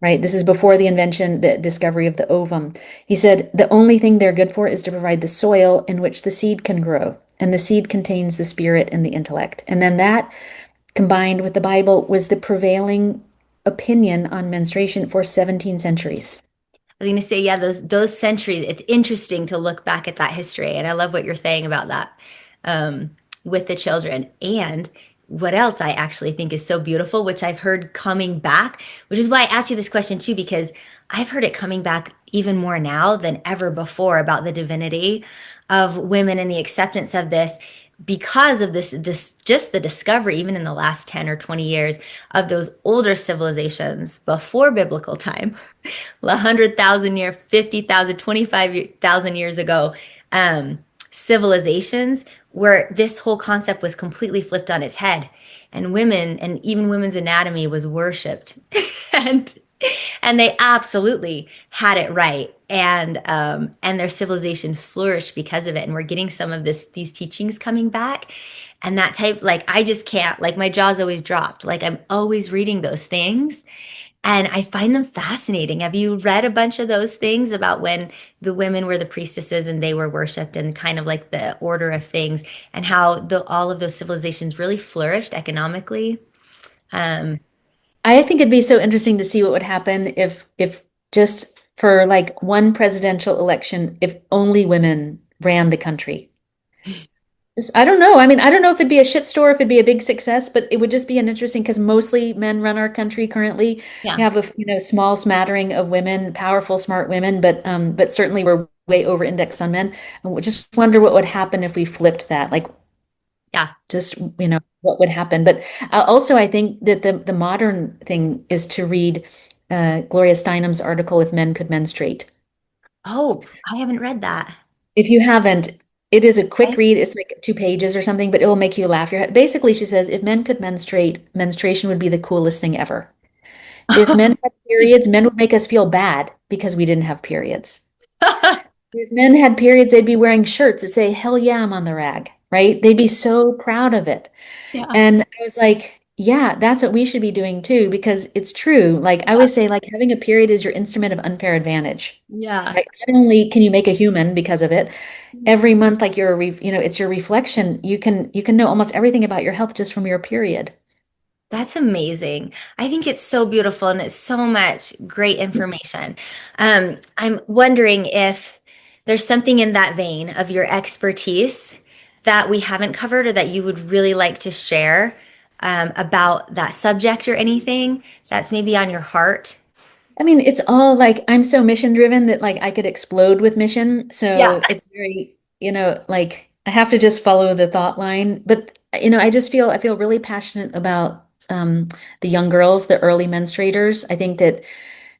right? This is before the discovery of the ovum. He said the only thing they're good for is to provide the soil in which the seed can grow. And the seed contains the spirit and the intellect. And then that, combined with the Bible, was the prevailing opinion on menstruation for 17 centuries. I was going to say, yeah, those centuries. It's interesting to look back at that history, and I love what you're saying about that um, with the children. And what else I actually think is so beautiful, which I've heard coming back, which is why I asked you this question too, because I've heard it coming back even more now than ever before about the divinity of women and the acceptance of this because of this just the discovery even in the last 10 or 20 years of those older civilizations before biblical time 100,000 year 50,000 25,000 years ago um, civilizations where this whole concept was completely flipped on its head and women and even women's anatomy was worshipped and and they absolutely had it right and their civilizations flourished because of it and we're getting some of these teachings coming back and that type like I just can't like my jaw's always dropped like I'm always reading those things and I find them fascinating. Have you read a bunch of those things about when the women were the priestesses and they were worshipped and kind of like the order of things and how all of those civilizations really flourished economically? Um, I think it'd be so interesting to see what would happen if just for like one presidential election, if only women ran the country. I don't know. I mean, I don't know if it'd be a shit store, if it'd be a big success, but it would just be an interesting because mostly men run our country currently. We yeah. have a small smattering of women, powerful, smart women, but certainly we're way over indexed on men. And we just wonder what would happen if we flipped that. Like Yeah. just what would happen. But also, I think that the modern thing is to read Gloria Steinem's article "If Men Could Menstruate." Oh, I haven't read that. If you haven't, it is a quick Okay. read. It's like 2 pages or something, but it will make you laugh your head. Basically, she says if men could menstruate, menstruation would be the coolest thing ever. If men had periods, men would make us feel bad because we didn't have periods. If men had periods, they'd be wearing shirts that say, "Hell yeah, I'm on the rag," right? They'd be so proud of it. Yeah. And I was like, yeah, that's what we should be doing too, because it's true. Like I always say, like having a period is your instrument of unfair advantage. Yeah. Right? Not only can you make a human because of it, every month, like it's your reflection. You can know almost everything about your health just from your period. That's amazing. I think it's so beautiful and it's so much great information. I'm wondering if there's something in that vein of your expertise that we haven't covered or that you would really like to share about that subject or anything that's maybe on your heart. I mean, it's all like I'm so mission driven that like I could explode with mission. Yeah. So it's very, like I have to just follow the thought line. But I feel really passionate about the young girls, the early menstruators. I think that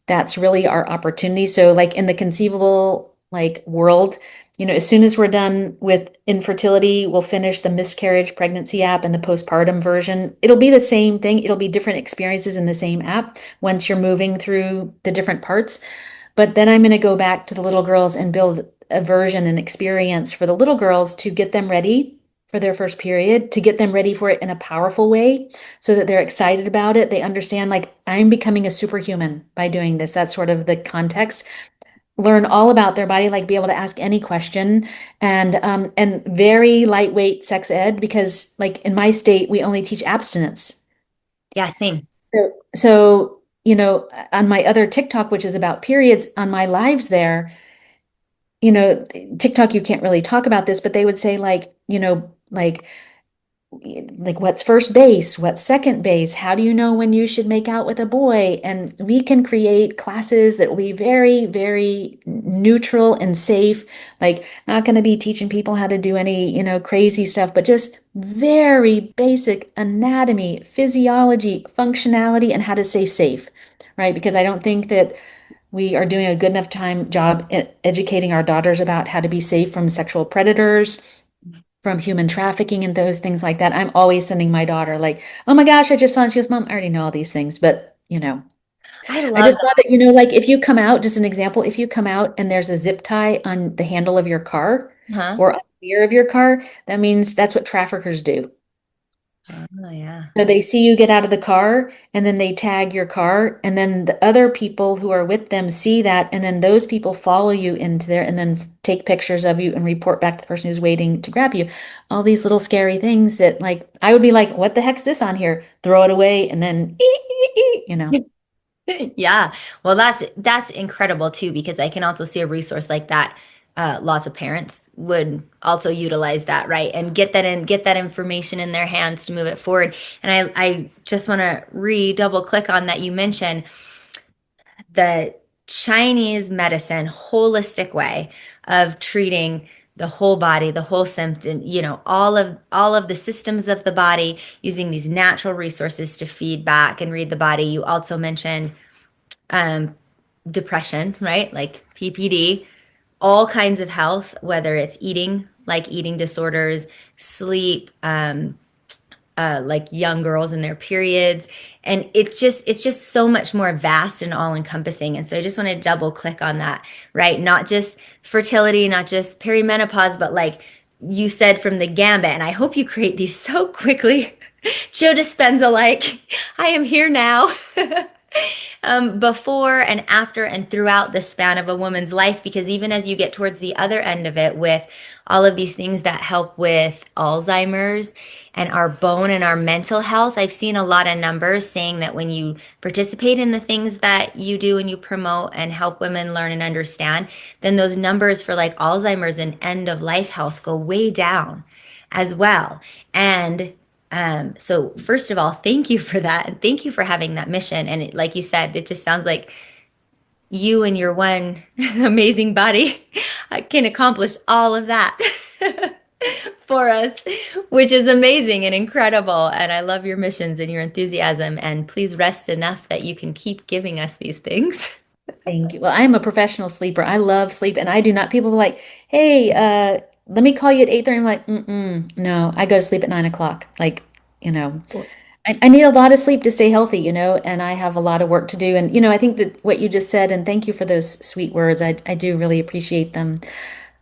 that's really our opportunity. So like in the conceivable like world, as soon as we're done with infertility, we'll finish the miscarriage pregnancy app and the postpartum version. It'll be the same thing. It'll be different experiences in the same app once you're moving through the different parts. But then I'm going to go back to the little girls and build a version and experience for the little girls to get them ready for their first period, to get them ready for it in a powerful way so that they're excited about it. They understand, like, I'm becoming a superhuman by doing this. That's sort of the context. Learn all about their body, like be able to ask any question, and very lightweight sex ed because, like, in my state, we only teach abstinence. Yeah, same. So, on my other TikTok, which is about periods, on my lives there, TikTok, you can't really talk about this, but they would say like, like like what's first base, what's second base, how do you know when you should make out with a boy? And we can create classes that will be very, very neutral and safe, like not going to be teaching people how to do any, crazy stuff, but just very basic anatomy, physiology, functionality, and how to stay safe, right? Because I don't think that we are doing a good enough job educating our daughters about how to be safe from sexual predators, from human trafficking and those things like that. I'm always sending my daughter like, oh my gosh, I just saw, and she goes, Mom, I already know all these things, but I I love just thought that, like if you come out, just an example, if you come out and there's a zip tie on the handle of your car that. Huh? or on the rear of your car, that means that's what traffickers do. Oh, yeah. So they see you get out of the car and then they tag your car, and then the other people who are with them see that, and then those people follow you into there and then take pictures of you and report back to the person who's waiting to grab you. All these little scary things that like I would be like, what the heck's this on here? Throw it away and then Yeah. Well, that's incredible too, because I can also see a resource like that. Lots of parents would also utilize that, right? And get that information in their hands to move it forward. And I just want to double click on that. You mentioned the Chinese medicine holistic way of treating the whole body, the whole symptom, all of the systems of the body using these natural resources to feed back and read the body. You also mentioned um, depression, right? Like PPD, all kinds of health, whether it's eating, like eating disorders, sleep, like young girls in their periods. And it's just so much more vast and all encompassing. And so I just want to double click on that, right? Not just fertility, not just perimenopause, but like you said, from the gambit. And I hope you create these so quickly. Joe Dispenza, like, I am here now. Before and after and throughout the span of a woman's life, because even as you get towards the other end of it with all of these things that help with Alzheimer's and our bone and our mental health, I've seen a lot of numbers saying that when you participate in the things that you do and you promote and help women learn and understand, then those numbers for like Alzheimer's and end of life health go way down as well. And so first of all, thank you for that. And thank you for having that mission. And like you said, it just sounds like you and your one amazing body can accomplish all of that for us, which is amazing and incredible. And I love your missions and your enthusiasm. And please rest enough that you can keep giving us these things. thank you. Well, I'm a professional sleeper. I love sleep and I do not, people are like, hey, let me call you at 8:30. I'm like, no, I go to sleep at 9 o'clock. Like, you know, I need a lot of sleep to stay healthy, and I have a lot of work to do. And, I think that what you just said, and thank you for those sweet words. I do really appreciate them.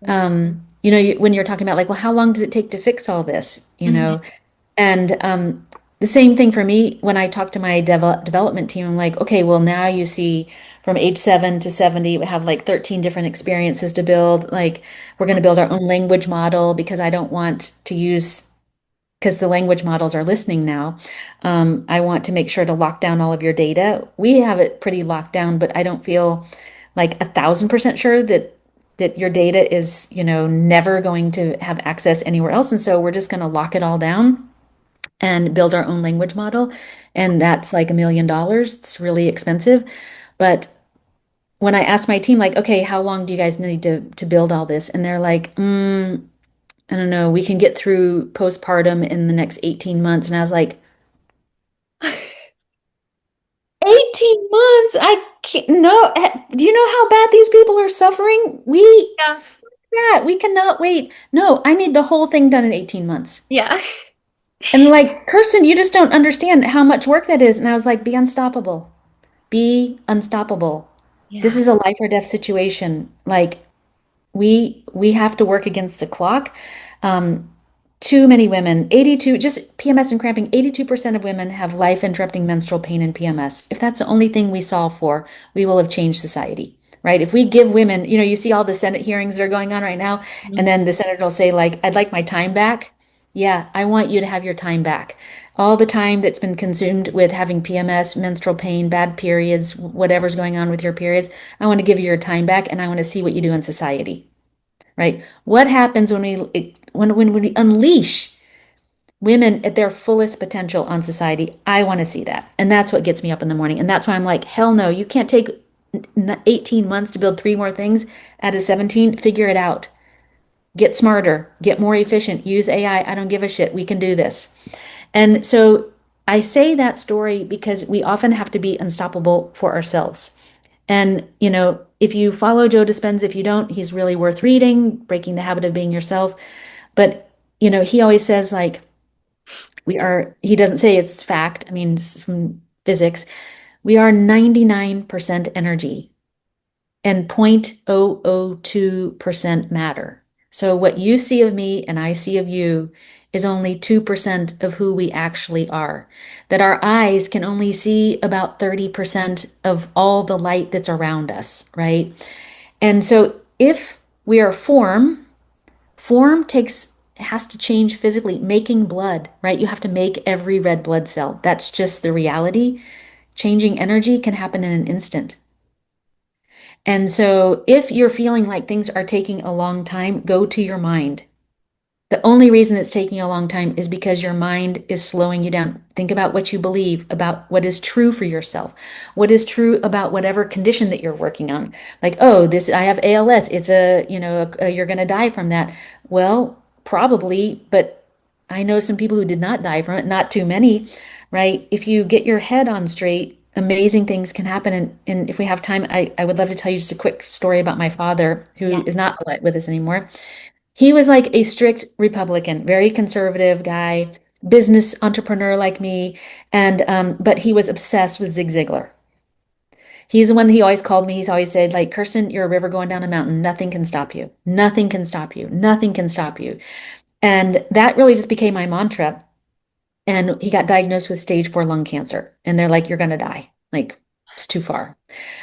When you're talking about like, well, how long does it take to fix all this? Mhm. And the same thing for me when I talk to my development team. I'm like, okay, well, now you see from age 7 to 70, we have like 13 different experiences to build. Like, we're going to build our own language model because I don't want to use because the language models are listening now. I want to make sure to lock down all of your data. We have it pretty locked down, but I don't feel like 1,000% sure that your data is, never going to have access anywhere else. And so we're just going to lock it all down and build our own language model. And that's like $1 million. It's really expensive. But when I asked my team, like, okay, how long do you guys need to build all this? And they're like, I don't know, we can get through postpartum in the next 18 months. And I was like, 18 months? I can't, no. Do you know how bad these people are suffering? Yeah. That, we cannot wait. No, I need the whole thing done in 18 months. Yeah. And like, Kirsten, you just don't understand how much work that is. And I was like, be unstoppable. Be unstoppable. This Yeah. is a life or death situation. Like, we have to work against the clock. Um, Too many women, 82, just PMS and cramping, 82% of women have life interrupting menstrual pain and PMS. If that's the only thing we solve for, we will have changed society, right? If we give women, you see all the Senate hearings that are going on right now, and then the senator will say, like, I'd like my time back. Yeah, I want you to have your time back. All the time that's been consumed with having PMS, menstrual pain, bad periods, whatever's going on with your periods, I want to give you your time back, and I want to see what you do in society, right? What happens when we unleash women at their fullest potential on society. I want to see that. And that's what gets me up in the morning. And that's why I'm like, hell no, you can't take 18 months to build three more things out of 17. Figure it out. Get smarter, get more efficient, use AI. I don't give a shit. We can do this. And so I say that story because we often have to be unstoppable for ourselves. And, if you follow Joe Dispenza, if you don't, he's really worth reading, Breaking the Habit of Being Yourself. But, he always says, like, he doesn't say it's fact. I mean, it's from physics. We are 99% energy and 0.002% matter. So what you see of me and I see of you is only 2% of who we actually are. That our eyes can only see about 30% of all the light that's around us, right? And so if we are form has to change physically, making blood, right? You have to make every red blood cell. That's just the reality. Changing energy can happen in an instant. And so if you're feeling like things are taking a long time, go to your mind. The only reason it's taking a long time is because your mind is slowing you down. Think about what you believe about what is true for yourself, what is true about whatever condition that you're working on. Like, oh, I have ALS. It's you're going to die from that. Well, probably, but I know some people who did not die from it, not too many, right? If you get your head on straight, amazing things can happen. And if we have time, I would love to tell you just a quick story about my father, who Yeah. is not with us anymore. He was like a strict Republican, very conservative guy, business entrepreneur like me, and but he was obsessed with Zig Ziglar. He's the one that he always called me. He's always said, like, Kirsten, you're a river going down a mountain. Nothing can stop you. Nothing can stop you. Nothing can stop you. And that really just became my mantra. And he got diagnosed with stage 4 lung cancer. And they're like, you're going to die. Like, it's too far.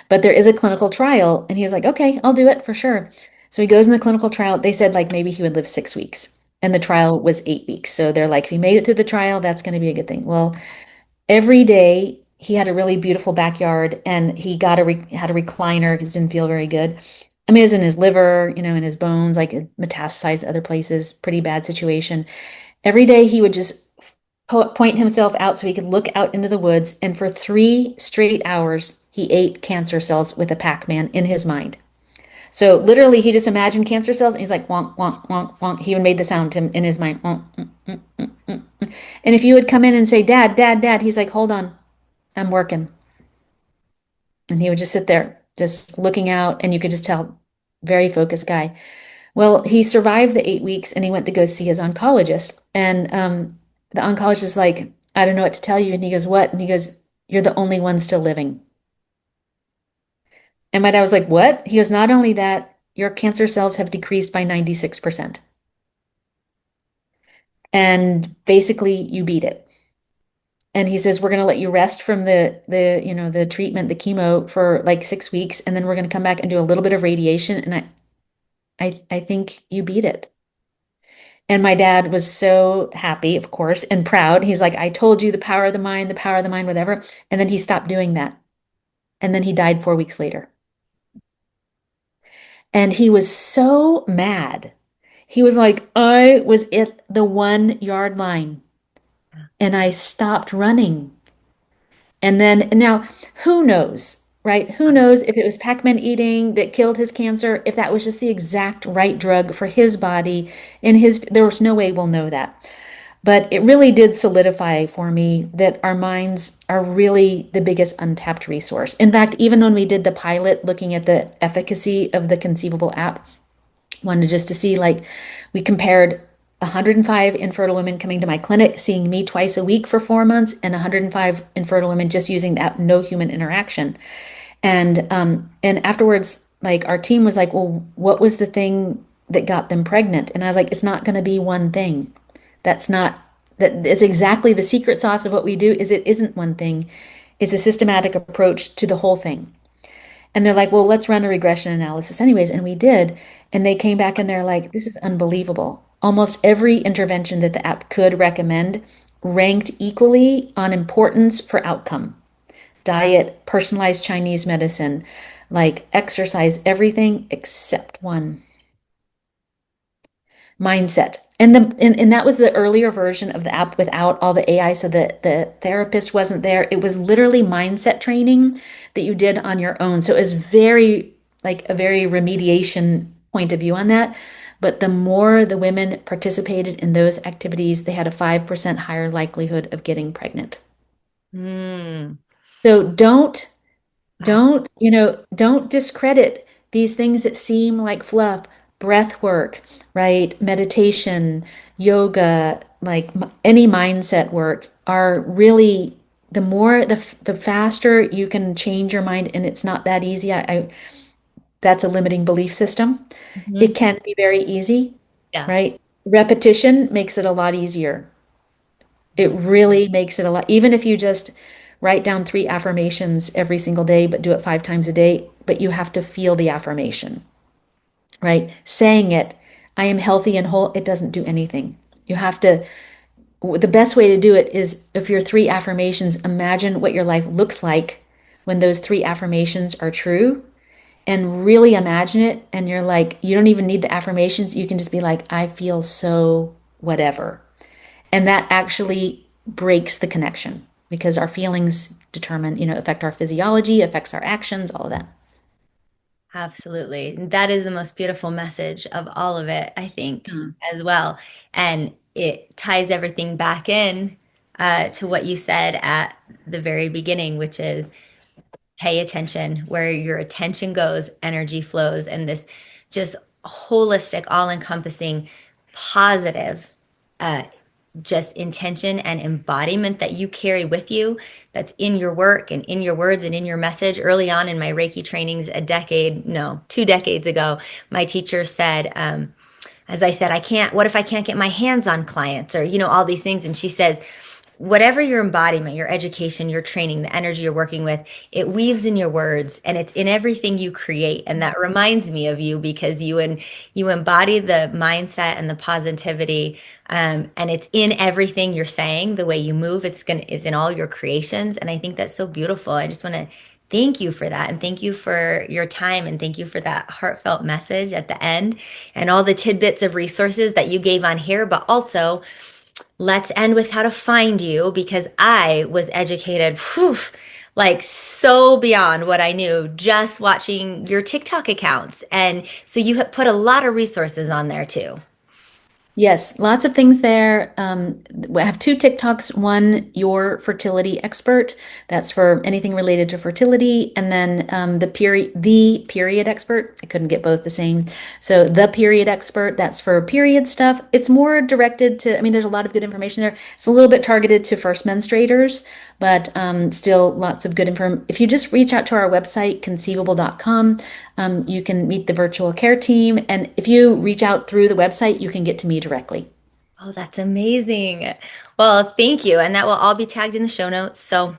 But there is a clinical trial. And he was like, okay, I'll do it for sure. So he goes in the clinical trial. They said, like, maybe he would live 6 weeks. And the trial was 8 weeks. So they're like, if he made it through the trial, that's going to be a good thing. Well, every day he had a really beautiful backyard and he had a recliner because he didn't feel very good. I mean, it was in his liver, in his bones, like it metastasized other places, pretty bad situation. Every day he would just point himself out so he could look out into the woods. And for 3 straight hours, he ate cancer cells with a Pac-Man in his mind. So literally, he just imagined cancer cells, and he's like, wonk, wonk, wonk, wonk. He even made the sound to him in his mind. Wonk, and if you would come in and say, Dad, Dad, Dad, he's like, hold on, I'm working. And he would just sit there, just looking out, and you could just tell, very focused guy. Well, he survived the 8 weeks and he went to go see his oncologist. And the oncologist is like, I don't know what to tell you. And he goes, what? And he goes, you're the only one still living. And my dad was like, what? He goes, not only that, your cancer cells have decreased by 96%. And basically, you beat it. And he says, we're going to let you rest from the treatment, the chemo for like 6 weeks. And then we're going to come back and do a little bit of radiation. And I think you beat it. And my dad was so happy, of course, and proud. He's like, I told you the power of the mind, whatever. And then he stopped doing that. And then he died 4 weeks later. And he was so mad. He was like, I was at the 1 yard line and I stopped running. And then now, who knows, right? Who knows if it was Pac-Man eating that killed his cancer, if that was just the exact right drug for his body, there was no way we'll know that. But it really did solidify for me that our minds are really the biggest untapped resource. In fact, even when we did the pilot looking at the efficacy of the Conceivable app, wanted just to see, like, we compared 105 infertile women coming to my clinic, seeing me twice a week for 4 months, and 105 infertile women just using that no human interaction. And afterwards, like, our team was like, well, what was the thing that got them pregnant? And I was like, it's not going to be one thing. That's not that it's exactly the secret sauce of what we do is it isn't one thing. It's a systematic approach to the whole thing. And they're like, well, let's run a regression analysis anyways. And we did. And they came back and they're like, this is unbelievable. Almost every intervention that the app could recommend ranked equally on importance for outcome. Diet, personalized Chinese medicine, like exercise, everything except one. Mindset. And that was the earlier version of the app without all the AI, so that the therapist wasn't there. It was literally mindset training that you did on your own. So it was very like a very remediation point of view on that. But the more the women participated in those activities, they had a 5% higher likelihood of getting pregnant. Mm. So Wow. don't discredit these things that seem like fluff, breath work, right? Meditation, yoga, like any mindset work are really the more the faster you can change your mind, and it's not that easy. I that's a limiting belief system. It Mhm. can be very easy, Yeah. right? Repetition makes it a lot easier. It really makes it a lot, even if you just write down 3 affirmations every single day, but do it 5 times a day, but you have to feel the affirmation, right? Saying it, I am healthy and whole, it doesn't do anything. You have to, the best way to do it is if your 3 affirmations, imagine what your life looks like when those 3 affirmations are true and really imagine it. And you're like, you don't even need the affirmations. You can just be like, I feel so whatever. And that actually breaks the connection because our feelings determine, affect our physiology, affects our actions, all of that. Absolutely. That is the most beautiful message of all of it, I think, Mm. as well. And it ties everything back in to what you said at the very beginning, which is pay attention. Where your attention goes, energy flows, and this just holistic, all encompassing, positive uh, just intention and embodiment that you carry with you, that's in your work and in your words and in your message. Early on in my Reiki trainings, 2 decades ago, my teacher said, as I said, I can't, what if I can't get my hands on clients, or, all these things. And she says, whatever your embodiment, your education, your training, the energy you're working with, it weaves in your words and it's in everything you create. And that reminds me of you, because you embody the mindset and the positivity, and it's in everything you're saying. The way you move, it's in all your creations, and I think that's so beautiful. I just want to thank you for that, and thank you for your time, and thank you for that heartfelt message at the end, and all the tidbits of resources that you gave on here, but also let's end with how to find you, because I was educated, whew, like so beyond what I knew just watching your TikTok accounts. And so you have put a lot of resources on there too. Yes, lots of things there. I have 2 TikToks. One, your fertility expert. That's for anything related to fertility. And then the period expert. I couldn't get both the same. So the period expert, that's for period stuff. It's more directed to, I mean, there's a lot of good information there. It's a little bit targeted to first menstruators, but still lots of good information. If you just reach out to our website, conceivable.com, you can meet the virtual care team. And if you reach out through the website, you can get to me directly. Oh, that's amazing. Well, thank you. And that will all be tagged in the show notes so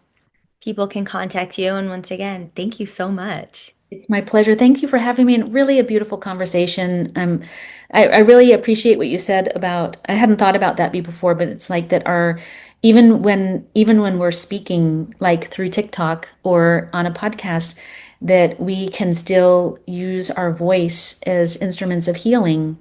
people can contact you. And once again, thank you so much. It's my pleasure. Thank you for having me, and really a beautiful conversation. I really appreciate what you said about, I hadn't thought about that before, but it's like that our, even when we're speaking like through TikTok or on a podcast, that we can still use our voice as instruments of healing.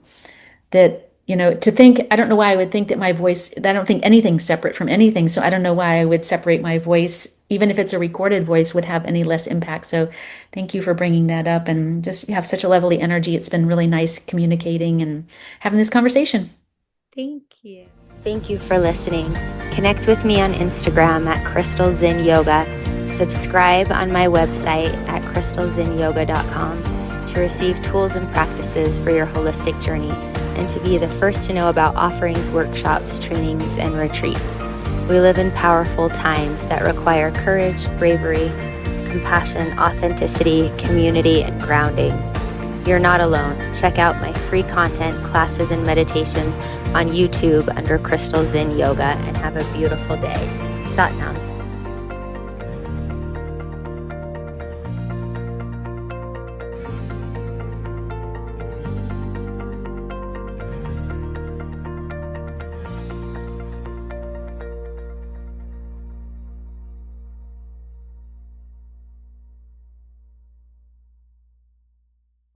That, to think, I don't know why I would think that my voice, I don't think anything's separate from anything. So I don't know why I would separate my voice, even if it's a recorded voice, would have any less impact. So thank you for bringing that up, and just you have such a lovely energy. It's been really nice communicating and having this conversation. Thank you. Thank you for listening. Connect with me on Instagram at Crystal Zinn Yoga. Subscribe on my website at crystalzinnyoga.com to receive tools and practices for your holistic journey, and to be the first to know about offerings, workshops, trainings, and retreats. We live in powerful times that require courage, bravery, compassion, authenticity, community, and grounding. You're not alone. Check out my free content, classes, and meditations on YouTube under Crystal Zinn Yoga, and have a beautiful day. Sat Nam.